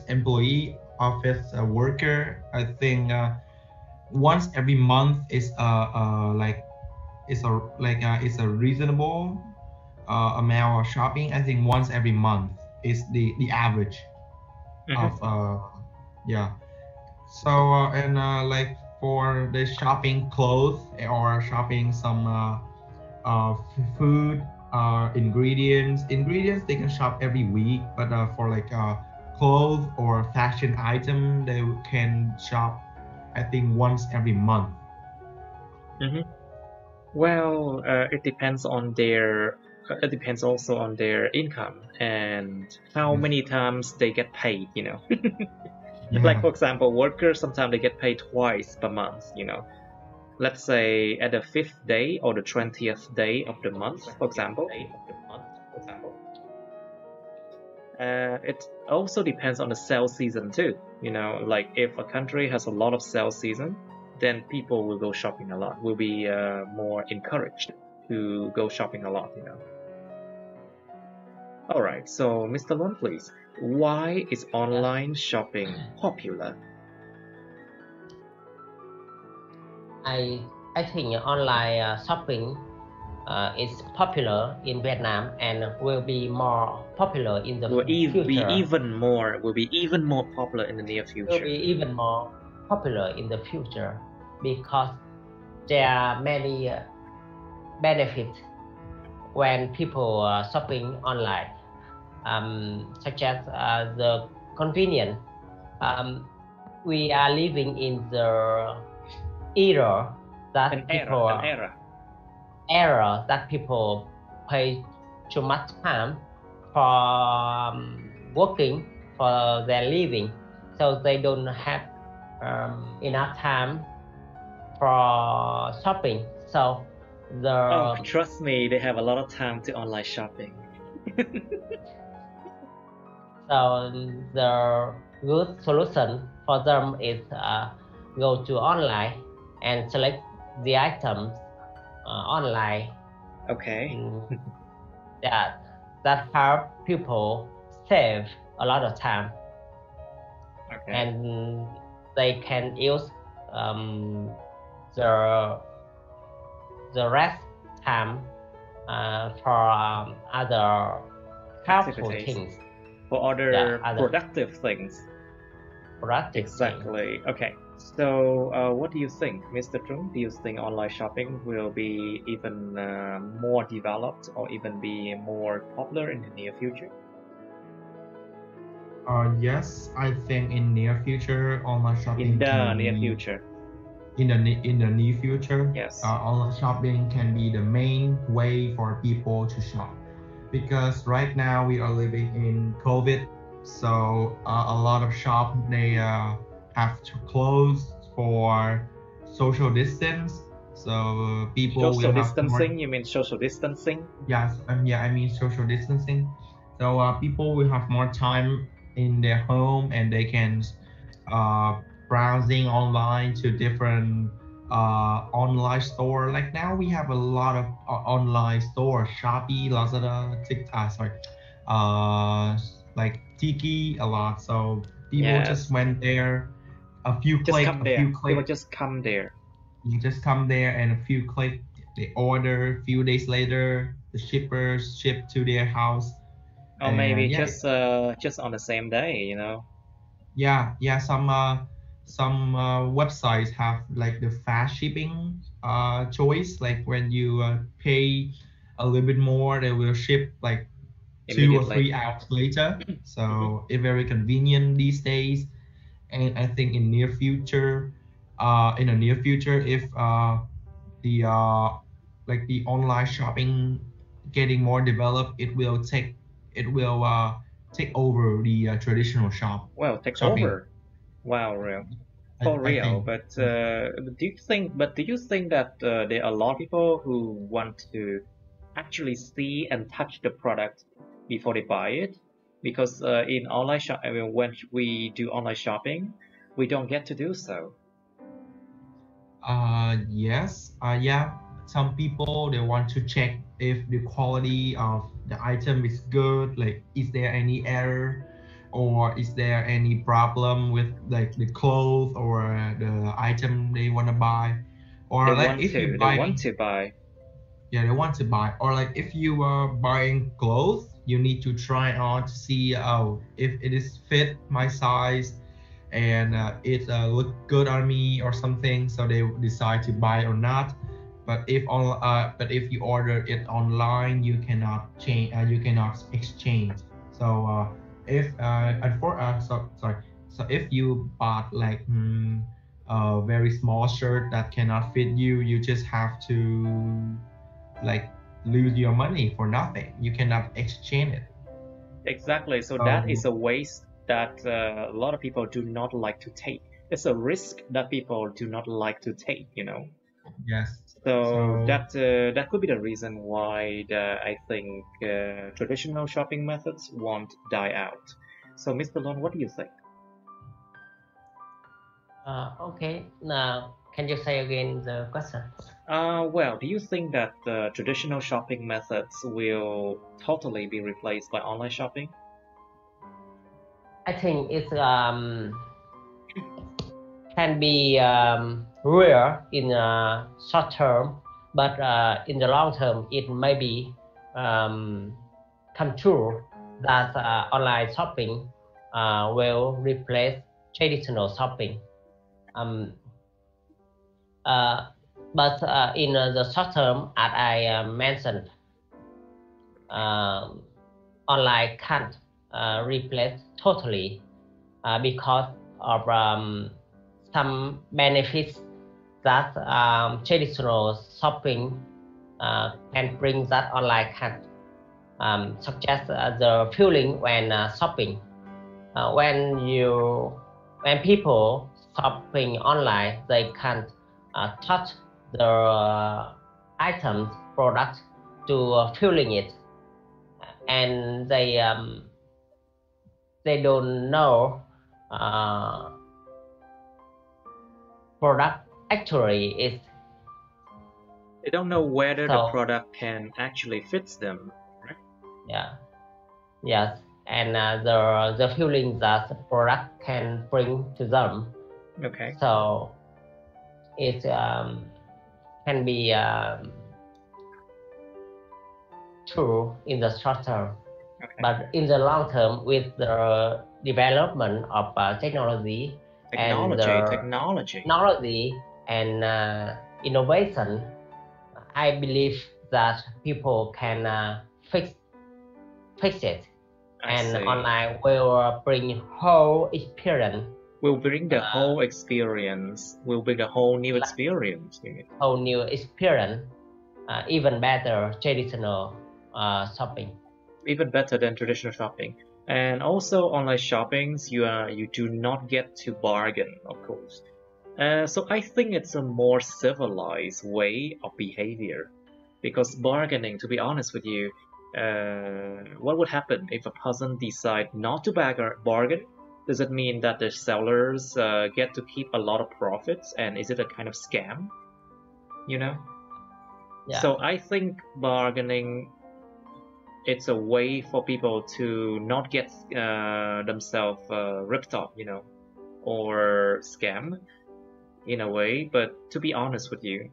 employee, office worker, I think once every month is it's a reasonable amount of shopping. I think once every month is the average of yeah. So and like for the shopping clothes or shopping some food ingredients they can shop every week, but for like clothes or fashion item they can shop I think once every month. Well, it depends on their. It depends also on their income and how many times they get paid. Yeah. Like for example, workers sometimes they get paid twice per month. Let's say at the 5th day or the 20th day of the month, for example. It also depends on the sales season too. Like if a country has a lot of sales season, then people will go shopping a lot. Will be more encouraged to go shopping a lot. All right. So, Mr. Lon, please. Why is online shopping popular? I think online shopping is popular in Vietnam and will be more popular in the future. Will be even more popular in the near future. Will be even more popular in the future because there are many benefits when people are shopping online, such as the convenience. We are living in the era that people pay too much time for working for their living, so they don't have enough time for shopping. So trust me, they have a lot of time to online shopping. So the good solution for them is go to online and select the items online. Okay. That help people save a lot of time. Okay. And they can use the rest time for other helpful things. For other productive things. Exactly. Okay. So, what do you think, Mr. Trung? Do you think online shopping will be even more developed or even be more popular in the near future? Yes, I think in near future online shopping. In the near future. In the near future, yes. Online shopping can be the main way for people to shop, because right now we are living in COVID, so a lot of shops they have to close for social distance. So people social distancing. You mean social distancing? Yes, I mean social distancing. So people will have more time in their home and they can browsing online to different online store. Like now we have a lot of online stores, Shopee, Lazada, TikTok, like Tiki, a lot. So people just went there, a few Just click, come a there. few People click. just come there. You just come there and a few click, they order. A few days later, the shippers ship to their house. Or maybe And yeah, just on the same day, you know. yeah. Some websites have like the fast shipping choice. Like when you pay a little bit more, they will ship like 2 or 3 hours later. So it's very convenient these days. And I think in the near future, if the like the online shopping getting more developed, it will take over the traditional Well, take shopping. over. Wow, real. I, For I real. think. But do you think that there are a lot of people who want to actually see and touch the product before they buy it? Because in online shop, I mean, when we do online shopping, we don't get to do so. Yes. Yeah. Some people, they want to check if the quality of the item is good. Like, is there any error, or is there any problem with like the clothes or the item they want to buy, or They like want if you to. They buy. want to buy. Yeah, they want to buy, or like if you are buying clothes, you need to try on to see if it is fit my size, and it look good on me or something, so they decide to buy or not. But if you order it online, you cannot change, you cannot exchange. So if and for so sorry so if you bought like a very small shirt that cannot fit you, you just have to like lose your money for nothing. You cannot exchange it. Exactly. So that is So a waste that a lot of people do not like to take. It's a risk that people do not like to take, you know. yes. So So that could be the reason why I think traditional shopping methods won't die out. So, Mr. Lon, what do you think? Okay. Now, can you say again the question? Well, do you think that traditional shopping methods will totally be replaced by online shopping? I think it can be rare in short term, but in the long term, it may be come true that online shopping will replace traditional shopping. But in the short term, as I mentioned, online can't replace totally because of some benefits that traditional shopping can bring that online can't, such as the feeling when shopping. When people shopping online, they can't touch the items product to feeling it, and they don't know product actually is. They don't know whether the So product can actually fit them. Right? yeah, yes, and the feeling that the product can bring to them. Okay. So it can be true in the short term, Okay. but in the long term, with the development of technology and innovation, I believe that people can fix it, and online will bring whole experience. Will bring the whole experience. Will bring a whole new experience. Whole new experience, even better traditional shopping. Even better than traditional shopping. And also online shoppings, you do not get to bargain, of course. So I think it's a more civilized way of behavior, because bargaining, to be honest with you, what would happen if a person decide not to bargain? Does it mean that the sellers get to keep a lot of profits, and is it a kind of scam? you know. Yeah. So I think bargaining, it's a way for people to not get themselves ripped off, you know, or scammed in a way. But to be honest with you,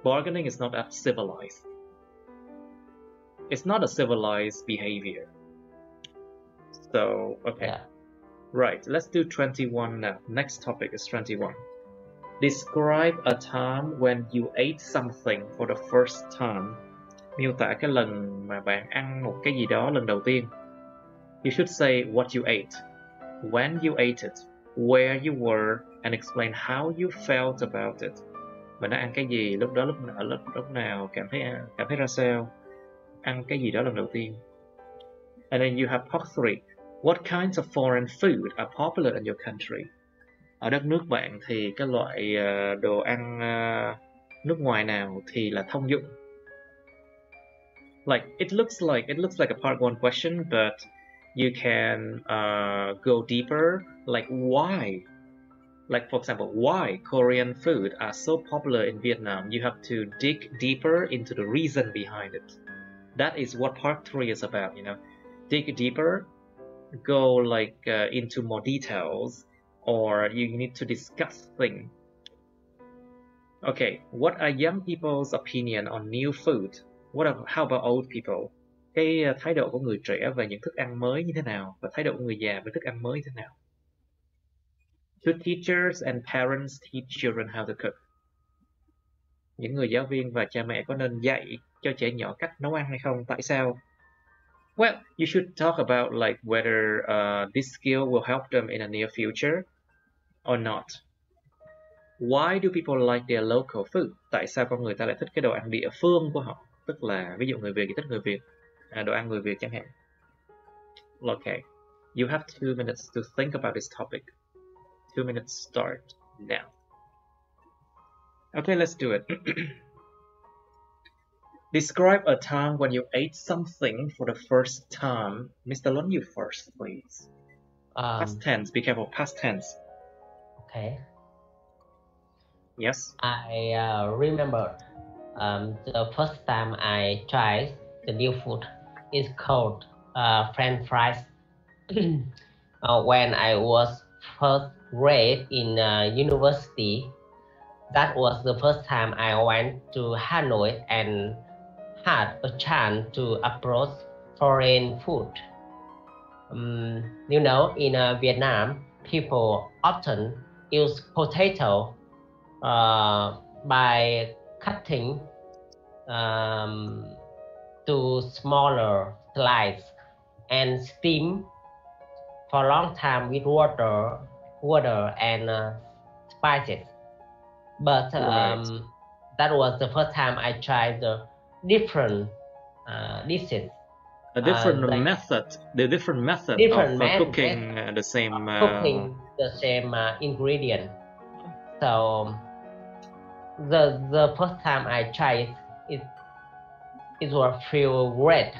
bargaining is not that civilized. It's not a civilized behavior. So, okay. Yeah. Right, let's do 21 now. Next topic is 21. Describe a time when you ate something for the first time. Miêu tả cái lần mà bạn ăn một cái gì đó lần đầu tiên. You should say what you ate, when you ate it, where you were, and explain how you felt about it. Bạn đã ăn cái gì, lúc nào cảm thấy ra sao, ăn cái gì đó lần đầu tiên. And then you have part 3. What kinds of foreign food are popular in your country? Ở đất nước bạn thì cái loại đồ ăn nước ngoài nào thì là thông dụng? Like it looks like a part 1 question, but you can go deeper. Like why? Like for example, why Korean food are so popular in Vietnam? You have to dig deeper into the reason behind it. That is what part 3 is about, you know. Dig deeper, go like into more details, or you need to discuss things. Okay, what are young people's opinion on new food? How about old people? Cái thái độ của người trẻ về những thức ăn mới như thế nào, và thái độ của người già về thức ăn mới như thế nào? Should teachers and parents teach children how to cook? Những người giáo viên và cha mẹ có nên dạy cho trẻ nhỏ cách nấu ăn hay không? Tại sao? Well, you should talk about like whether this skill will help them in the near future or not. Why do people like their local food? Tại sao con người ta lại thích cái đồ ăn địa phương của họ? Tức là ví dụ người Việt thì thích người Việt, đồ ăn người Việt chẳng hạn. Okay, you have 2 minutes to think about this topic. 2 minutes start now. Okay, let's do it. Describe a time when you ate something for the first time. Mr. Lun, you first, please. Past tense, be careful, past tense. Okay. Yes? I remember the first time I tried the new food is called French fries. When I was first grade in university, that was the first time I went to Hanoi and had a chance to approach foreign food. You know, in Vietnam, people often use potato by cutting to smaller slices and steam for a long time with water and spices. But that was the first time I tried the different dishes. A different method. The different method of cooking the same. Cooking the same ingredient. So the first time I tried it was feel great.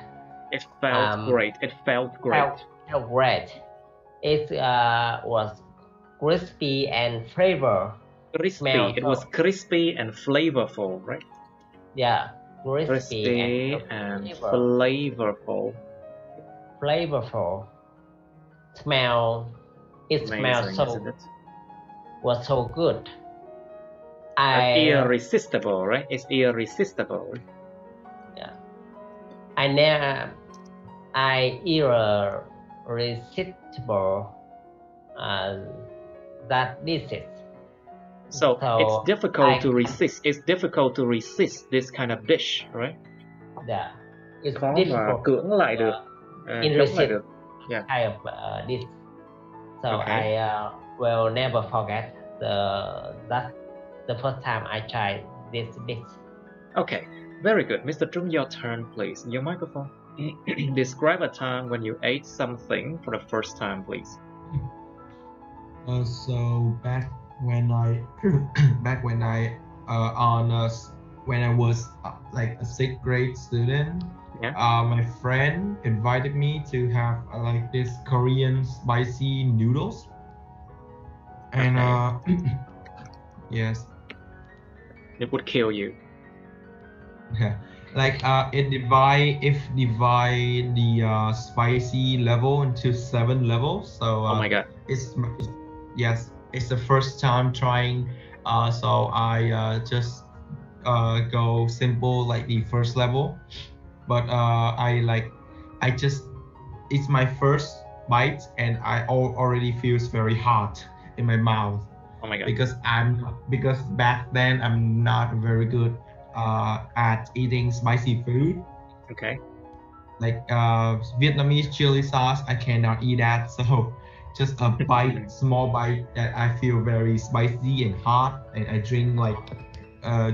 It felt great. It felt great. Felt great. It was crispy and flavor. Crispy. It was crispy and flavorful, right? Yeah, crispy and flavorful. Flavorful. It smells so. Was so good. Irresistible, right? It's irresistible. Yeah. Irresistible that dishes. So it's difficult to resist. It's difficult to resist this kind of dish, right? Yeah. It's khó difficult. mà cưỡng lại được. Chống lại được. Yeah. Kind of dish. So okay. I will never forget the first time I tried this dish. Okay, very good. Mr. Trung, your turn, please. Your microphone. Describe a time when you ate something for the first time, please. So back when I was like a 6th grade student, my friend invited me to have like this Korean spicy noodles, and yes, It would kill you. Yeah. Like it divide the spicy level into 7 levels. So Oh my god. yes, it's the first time trying. So I just go simple like the first level, but it's my first bite and I already feels very hot in my mouth. Oh my god. Because back then I'm not very good at eating spicy food. Okay. Like Vietnamese chili sauce, I cannot eat that. So just a bite, small bite that I feel very spicy and hot, and I drink like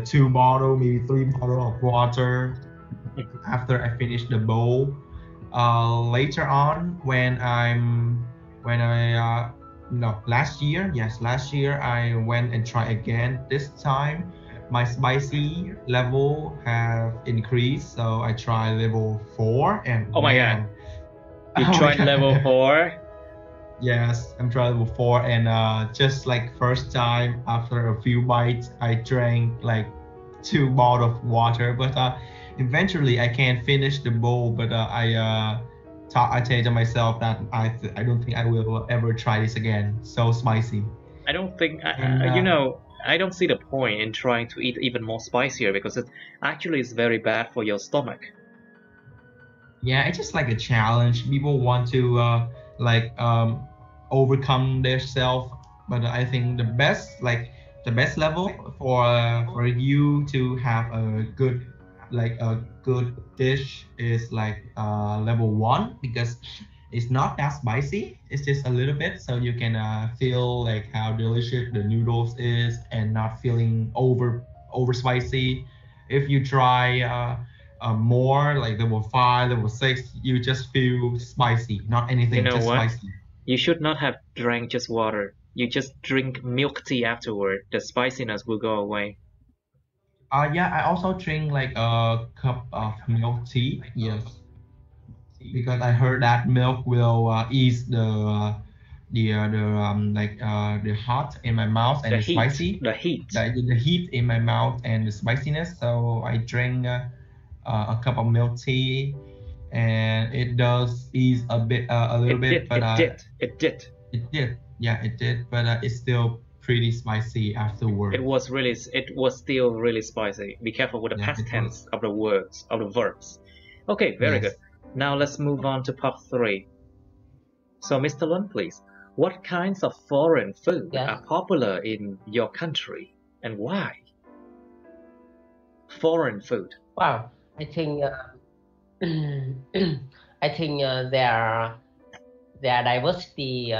2 bottle, maybe 3 bottle of water after I finish the bowl. Later on, last year I went and tried again. This time my spicy level have increased, so I tried level 4 and Oh my god. You tried level 4? Yes, I'm trying level 4 and just like first time after a few bites I drank like 2 bottles of water, but eventually I can't finish the bowl, but I say to myself that I don't think I will ever try this again. So spicy. I don't think I don't see the point in trying to eat even more spicier because it actually is very bad for your stomach. Yeah, it's just like a challenge. People want to overcome themselves, but I think the best level for you to have a good dish is like level 1, because it's not that spicy. It's just a little bit, so you can feel like how delicious the noodles is and not feeling over spicy. If you try more like level 5, level 6, you just feel spicy, not anything, You know just what? spicy. You should not have drank just water. You just drink milk tea afterward. The spiciness will go away. Yeah, I also drink like a cup of milk tea. Yes, because I heard that milk will ease the hot in my mouth and The the heat. spicy, The heat. the heat in my mouth and the spiciness. So I drank a cup of milk tea, and it does ease a little bit, but It did. it did. Yeah, it did, but it's still pretty spicy afterwards. It was still really spicy. Be careful with the past tense of the words, of the verbs. Okay, very good. Now let's move on to part 3. So, Mr. Lun, please, what kinds of foreign food are popular in your country and why? Foreign food. Wow, I think there are diversity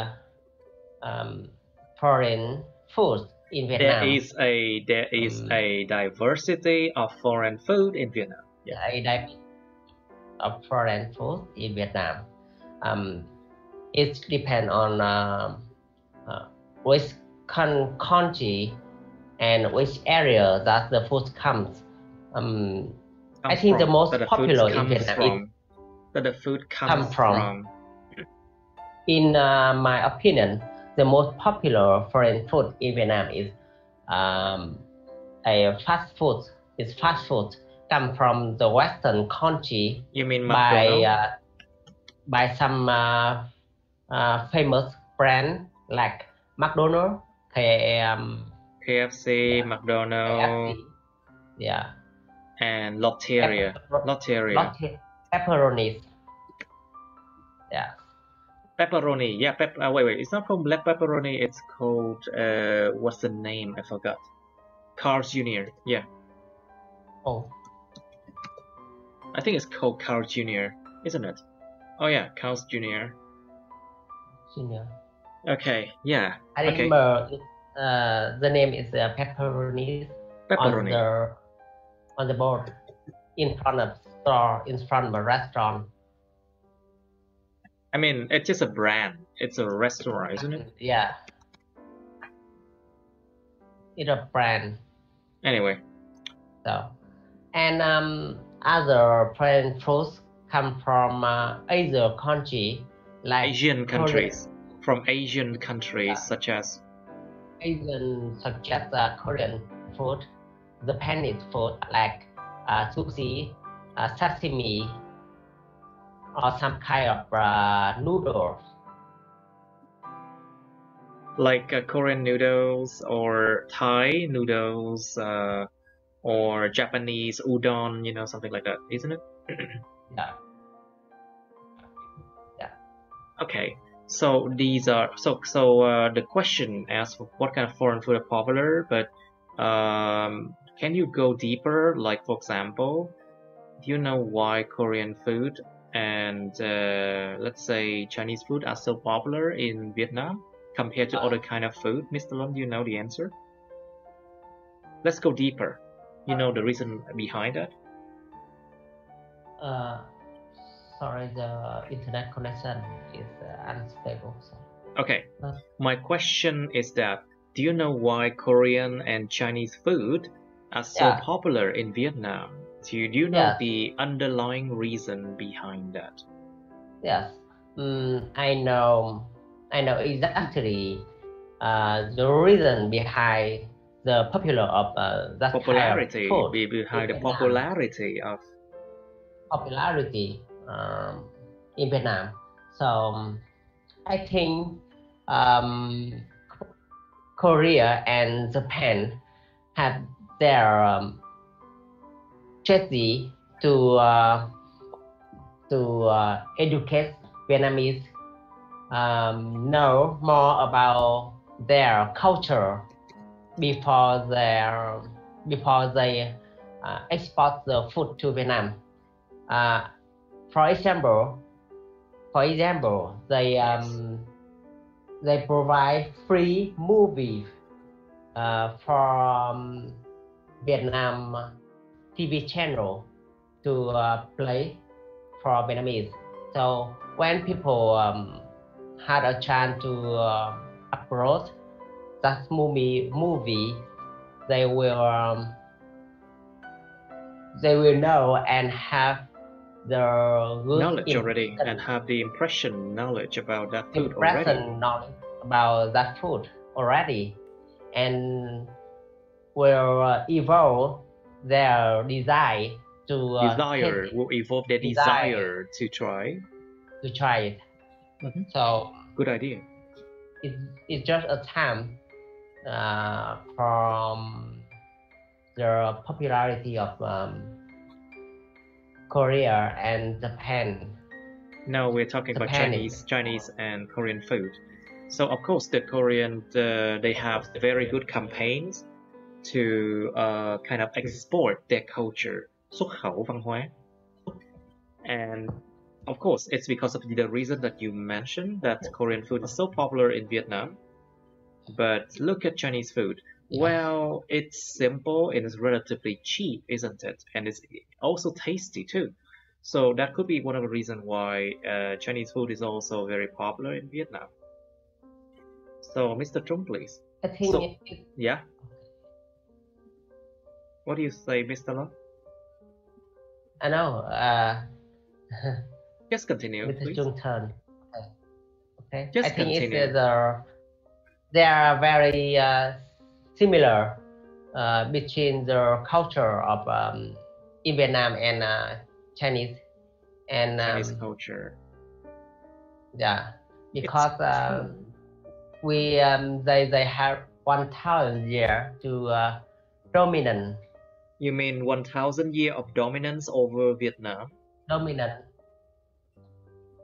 foreign foods in Vietnam. There is a diversity of foreign food in Vietnam. Yeah. A diversity of foreign food in Vietnam. It depends on which country and which area that the food comes. I think the most popular in Vietnam that the food comes from. In my opinion, the most popular foreign food in Vietnam is a fast food. It's fast food come from the Western country. You mean McDonald's? By some famous brand like McDonald's, KFC, McDonald's, yeah, and Lotteria. Pepperoni. Yeah. Pepperoni, yeah. Wait. It's not called black pepperoni. It's called what's the name? I forgot. Carl's Jr. Yeah. Oh. I think it's called Carl's Jr. Isn't it? Oh yeah, Carl's Jr. Okay. Yeah. I remember the name is pepperoni. On the board in front of store, in front of a restaurant. I mean, it's just a brand. It's a restaurant, isn't it? Yeah. It's a brand. Anyway. So, and other foreign foods come from Asian country, like Asian countries. From Asian countries such as Korean food Japanese food like sushi, sashimi, or some kind of noodles. Like Korean noodles or Thai noodles or Japanese udon, you know, something like that, isn't it? Yeah. Yeah. Okay. So these are the question asks what kind of foreign food are popular, but can you go deeper? Like for example, do you know why Korean food and let's say Chinese food are so popular in Vietnam compared to other kind of food? Mr. Lon, do you know the answer? Let's go deeper. You know the reason behind that? Sorry, the internet connection is unstable. So. Okay. My question is that, do you know why Korean and Chinese food are so popular in Vietnam? Do you know the underlying reason behind that? Yes. I know exactly the reason behind the popular of that popularity kind of food behind the popularity in Vietnam. So I think Korea and Japan have their strategy to educate Vietnamese know more about their culture before they export the food to Vietnam. For example, they provide free movies from Vietnam TV channel to play for Vietnamese. So when people had a chance to upload that movie, they will know and have the good knowledge already and have the knowledge about that food knowledge about that food already, and will evolve their desire to will evolve their desire to try it. So good idea. It's just a time from the popularity of Korea and Japan. Now we're talking about Chinese and Korean food. So of course the Korean they have very good campaigns to kind of export their culture, xuất khẩu văn hóa. And of course it's because of the reason that you mentioned that Korean food is so popular in Vietnam. But look at Chinese food. Well, it's simple and it's relatively cheap, isn't it? And it's also tasty too. So that could be one of the reasons why Chinese food is also very popular in Vietnam. So, Mr. Trung, please. I think yeah? What do you say, Mr. Long? I know. Just continue, Mr. please. Trung turn. Okay. Just I think continue. they are very similar between the culture of in Vietnam and Chinese culture. Yeah, because they have 1,000 years to dominant. You mean 1,000 years of dominance over Vietnam?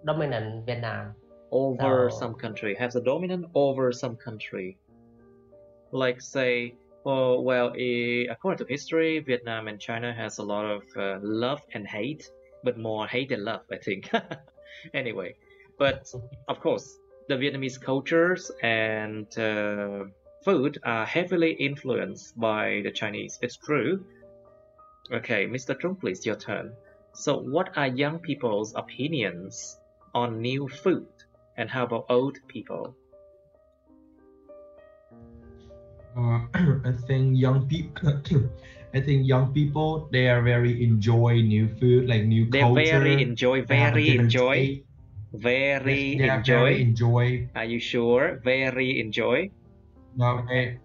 Dominant Vietnam. Over some country, has a dominant over some country. Like say, according to history, Vietnam and China has a lot of love and hate, but more hate than love, I think. Anyway, but of course, the Vietnamese cultures and food are heavily influenced by the Chinese. It's true. Okay, Mr. Trung, please, your turn. So what are young people's opinions on new food? And how about old people? I think young people. They are very enjoy new food, like new culture. They very enjoy. Are you sure? Very enjoy. No, they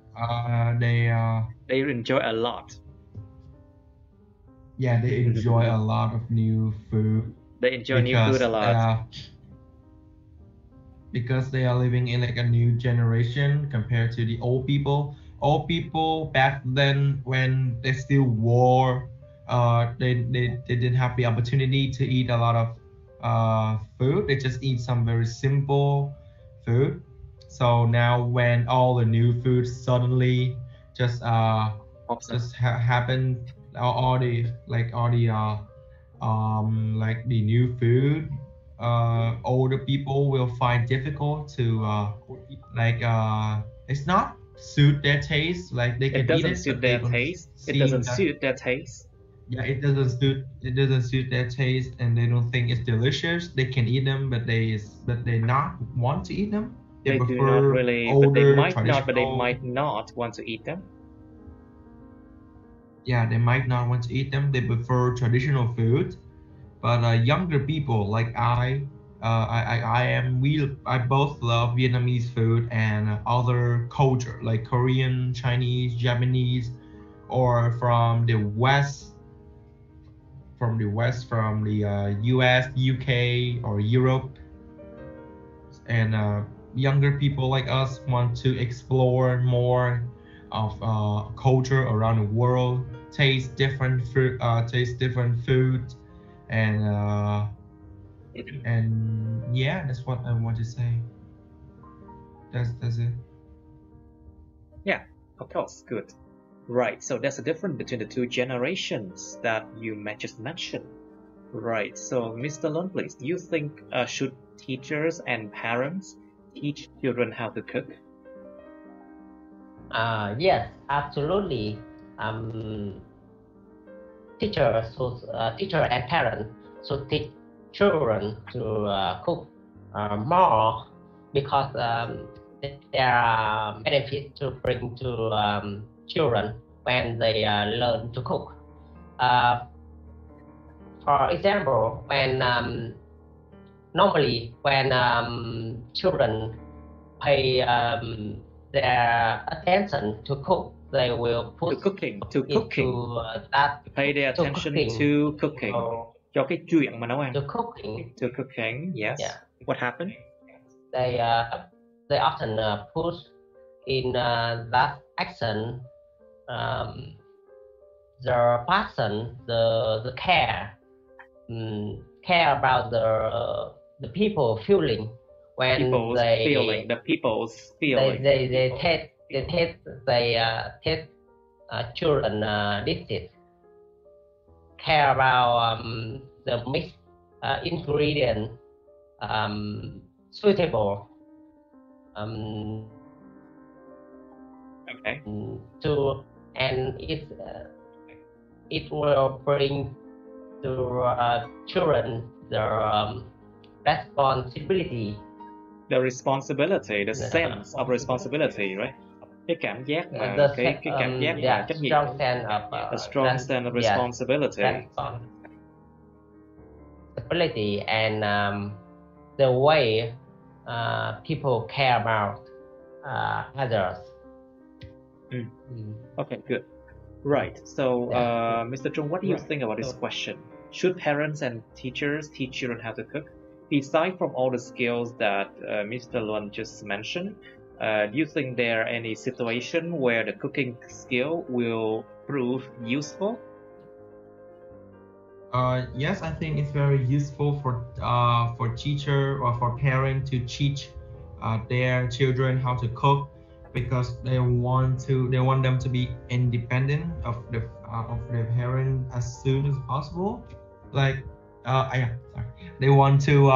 enjoy a lot. yeah, they enjoy a lot of new food They enjoy new food a lot. Because they are living in like a new generation compared to the old people. Old people back then, when they still war, they didn't have the opportunity to eat a lot of food. They just eat some very simple food. So now when all the new food suddenly just Awesome. happen, all the like the new food, older people will find difficult to it's not suit their taste. Like they It can eat doesn't it, suit but they their don't taste. It seem doesn't that suit their taste. yeah, it doesn't suit their taste, and they don't think it's delicious. They can eat them, but they not want to eat them. They They do not prefer really, but they older might not, but they traditional. might not want to eat them. Yeah, they might not want to eat them. They prefer traditional food. But younger people like I both love Vietnamese food and other culture like Korean, Chinese, Japanese, or from the West, from the US, UK, or Europe. And younger people like us want to explore more of culture around the world, taste different food, and yeah, that's what I want to say. That's it. Yeah, of course, good. Right, so there's a difference between the two generations that you just mentioned. Right, so Mr. Lund, please, do you think should teachers and parents teach children how to cook? Yes, absolutely. Teacher and parents should teach children to cook more, because there are benefits to bring to children when they learn to cook. For example, when normally when children pay their attention to cook, they will put to cooking. That pay their attention to cooking. Cho cái chuyện mà nấu ăn. To cooking, yes. Yeah. What happened? They often put in that action the person, the care about the people feeling when people's feeling. They taste children dishes. Care about the mixed ingredient suitable okay. To, and it will bring to children the responsibility. The sense of responsibility, right? Cái cảm giác mà cái cảm giác là trách nhiệm. A strong sense of responsibility. Responsibility and the way people care about others. Okay, good. Right. So, Mr. Trung, what do you think about this question? Should parents and teachers teach children how to cook? Aside from all the skills that Mr. Luan just mentioned, do you think there are any situation where the cooking skill will prove useful? Yes, I think it's very useful for teacher or for parents to teach their children how to cook, because they want them to be independent of their parent as soon as possible. Like they want to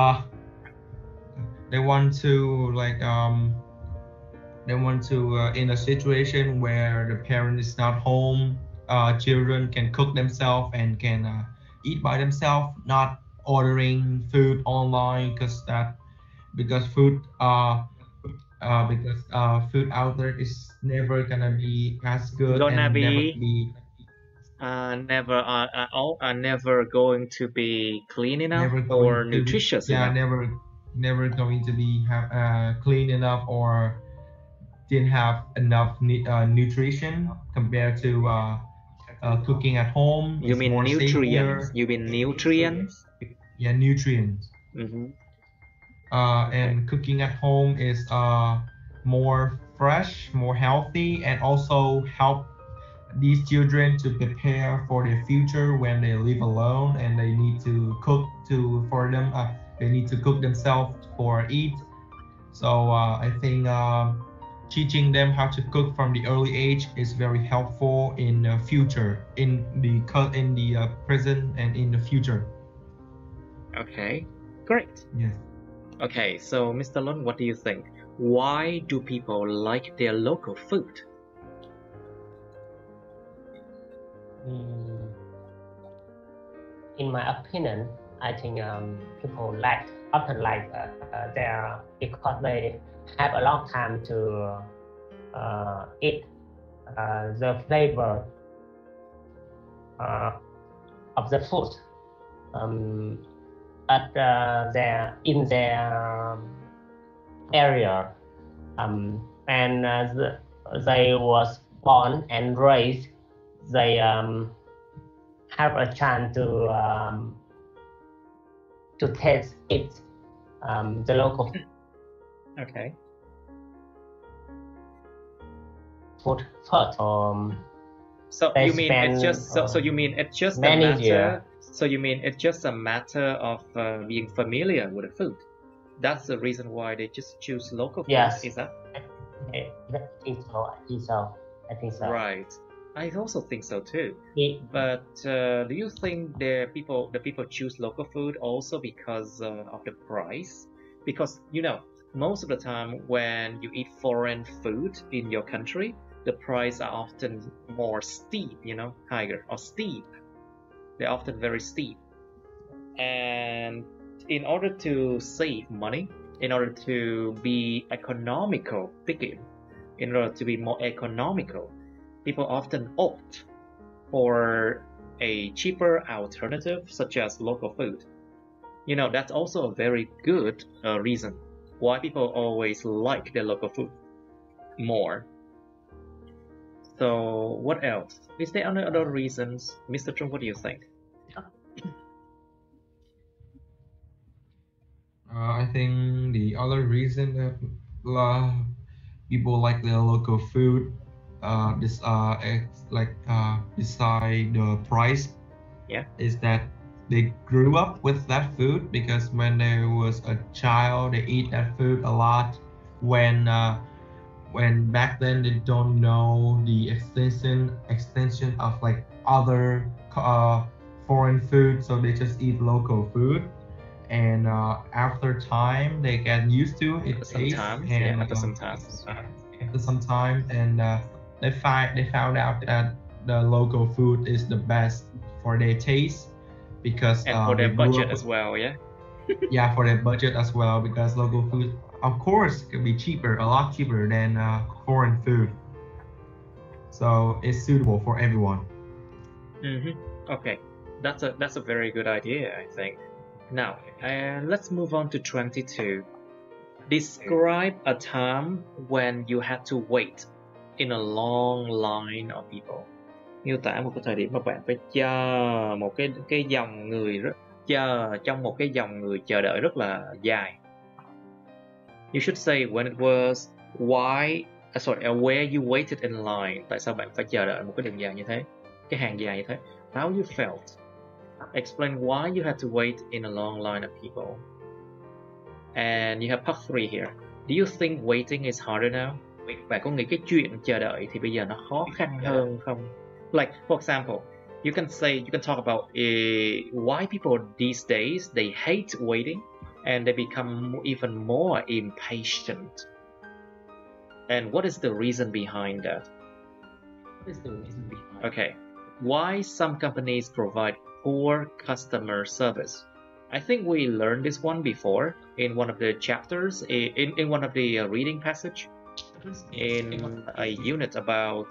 in a situation where the parent is not home, children can cook themselves and can eat by themselves, not ordering food online, because food out there is never gonna be as good never going to be clean enough or nutritious enough. Never going to be clean enough or didn't have enough nutrition compared to cooking at home You is mean more nutrients? safer. You mean nutrients? Yeah, nutrients. And cooking at home is more fresh, more healthy, and also help these children to prepare for their future when they live alone and they need to cook for them. They need to cook themselves for eat. So I think teaching them how to cook from the early age is very helpful in the future, in the present and in the future. Okay, great. Yes. Okay, so Mr. Lund, what do you think? Why do people like their local food? In my opinion, I think people often like their because they have a long time to eat the flavor of the food at in their area, and they was born and raised. They have a chance to taste it, the local Okay. food first. So They you mean it's spend, just so you mean it's just a many matter? years. So you mean it's just a matter of being familiar with the food? That's the reason why they just choose local food. Yes. Is that? I think so. Right. I also think so too. It- But do you think the people choose local food also because of the price? Because most of the time when you eat foreign food in your country, the price are often more steep, higher or steep. They're often very steep. And in order to save money, in order to be economical, in order to be more economical, people often opt for a cheaper alternative such as local food. That's also a very good reason why people always like their local food more. So what else? Is there any other reasons? Mr. Trung, what do you think? I think the other reason that people like their local food, beside the price, is that they grew up with that food because when they was a child, they eat that food a lot. When back then they don't know the extension of like other foreign food, so they just eat local food. And after time they get used to it After some time, and they found out that the local food is the best for their taste because and for their they grew budget up as well, yeah. yeah, for their budget as well, because local food of course can be cheaper, a lot cheaper than foreign food, so it's suitable for everyone. Okay, that's a very good idea, I think. Now, let's move on to 22. Describe a time when you had to wait in a long line of people. Miêu tả một cái thời điểm mà bạn phải chờ một cái dòng người chờ trong một cái dòng người chờ đợi rất là dài. You should say when it was where you waited in line. Tại sao bạn phải chờ đợi một cái đường dài như thế, cái hàng dài như thế? How you felt. Explain why you had to wait in a long line of people. And you have part 3 here. Do you think waiting is harder now? Bạn có nghĩ cái chuyện chờ đợi thì bây giờ nó khó khăn hơn không? Like, for example, you can talk about why people these days they hate waiting and they become even more impatient. And what is the reason behind that? Okay, why some companies provide poor customer service? I think we learned this one before in one of the chapters, in one of the reading passage, in a unit about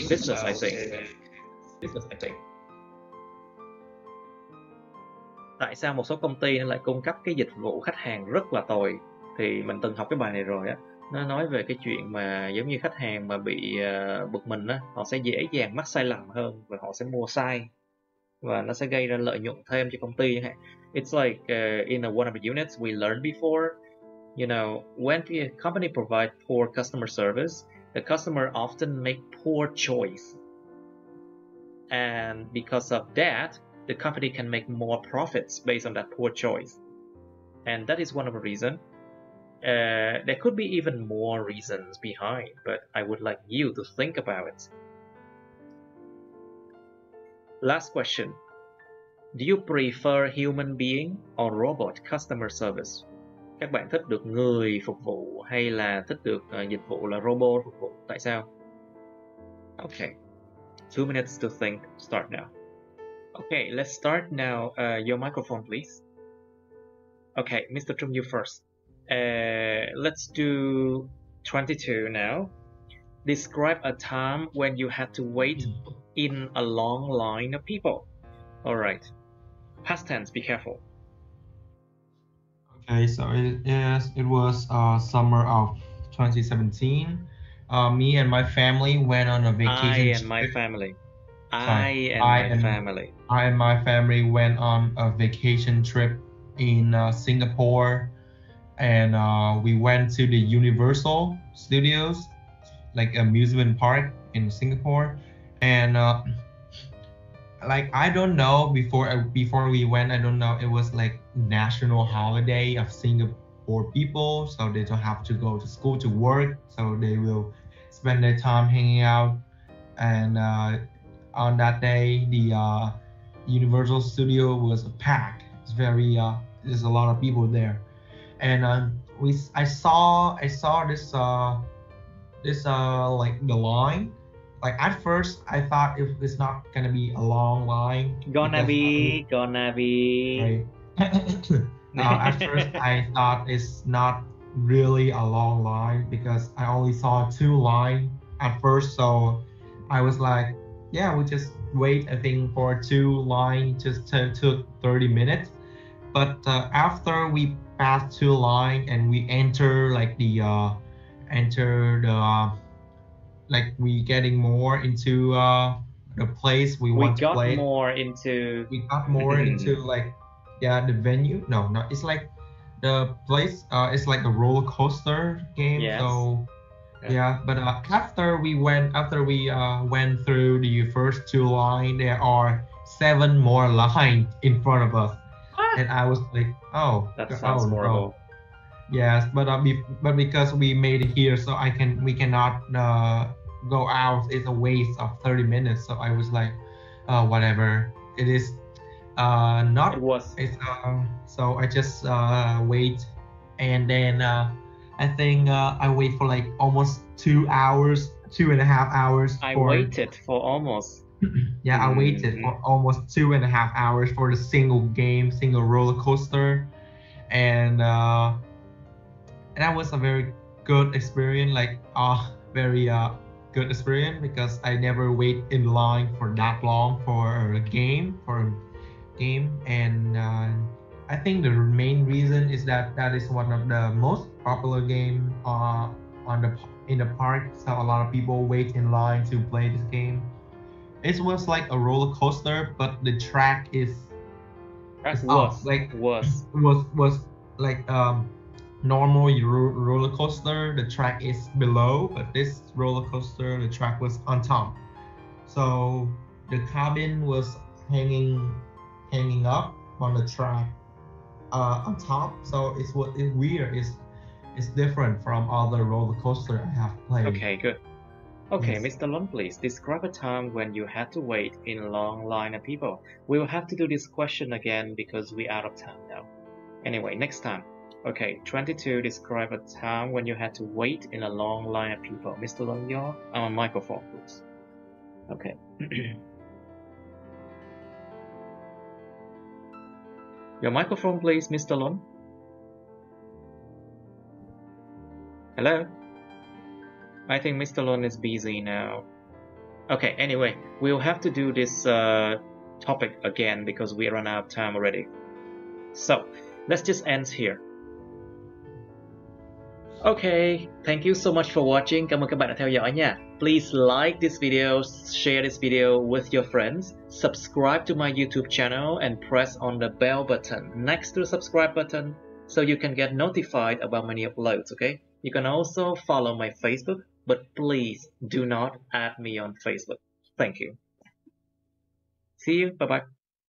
business, I think. Tại sao một số công ty lại cung cấp cái dịch vụ khách hàng rất là tồi? Thì mình từng học cái bài này rồi á. Nó nói về cái chuyện mà giống như khách hàng mà bị bực mình á, họ sẽ dễ dàng mắc sai lầm hơn và họ sẽ mua sai và nó sẽ gây ra lợi nhuận thêm cho công ty chẳng hạn. It's like in one of the units we learned before, you know, when the company provide poor customer service, the customer often make poor choice, and because of that, the company can make more profits based on that poor choice, and that is one of the reasons. There could be even more reasons behind, but I would like you to think about it. Last question. Do you prefer human being or robot customer service? Các bạn thích được người phục vụ hay là thích được dịch vụ là robot phục vụ? Tại sao? Okay. 2 minutes to think. Start now. Okay, let's start now. Your microphone, please. Okay, Mr. Trung, you first. Let's do 22 now. Describe a time when you had to wait in a long line of people. All right. Past tense, be careful. Okay, so it was summer of 2017. Me and my family went on a vacation. I and my family went on a vacation trip in Singapore, and we went to the Universal Studios, like amusement park in Singapore, and like I don't know, before we went, I don't know, it was like national holiday of Singapore people, so they don't have to go to school to work, so they will spend their time hanging out. And on that day, the Universal Studio was packed. It's very there's a lot of people there, and I saw this like the line. Like at first, I thought it's not gonna be a long line. Gonna be. Right. At first, I thought it's not really a long line because I only saw 2 lines at first. So I was like, yeah, we just wait. I think for 2 lines just took 30 minutes. But after we passed 2 lines and we enter like like we getting more into the place we want to play. We got more into like the venue. No, it's like the place. It's like a roller coaster game. Yes. So but after we went through the first 2 lines, there are 7 more lines in front of us, and I was like, that sounds horrible. No. Yes, but because we made it here, so we cannot go out. It's a waste of 30 minutes. So I was like, whatever. It is not. It was. It's so I just wait, and then I think I wait for like almost 2 hours, 2.5 hours. I waited for almost. I waited for almost 2.5 hours for the single roller coaster, and that was a very good experience, like very good experience, because I never wait in line for that long for a game, and I think the main reason is that is one of the most popular game in the park, so a lot of people wait in line to play this game. It was like a roller coaster, but the track was like normal roller coaster. The track is below, but this roller coaster, the track was on top. So the cabin was hanging up on the track on top. So it's weird. It's different from other roller coaster I have played. Okay, good. Okay, Yes. Mr. Lon, please describe a time when you had to wait in a long line of people. We will have to do this question again because we're out of time now. Anyway, next time. Okay, 22, describe a time when you had to wait in a long line of people. Mr. Lon, your microphone, please. Okay. Your microphone, please, Mr. Lon. Hello? I think Mr. Lon is busy now. Okay, anyway, we'll have to do this topic again because we run out of time already. So, let's just end here. Okay, thank you so much for watching. Cảm ơn các bạn đã theo dõi nha. Please like this video, share this video with your friends, subscribe to my YouTube channel and press on the bell button next to the subscribe button so you can get notified about my new uploads, okay? You can also follow my Facebook, but please do not add me on Facebook. Thank you. See you. Bye-bye.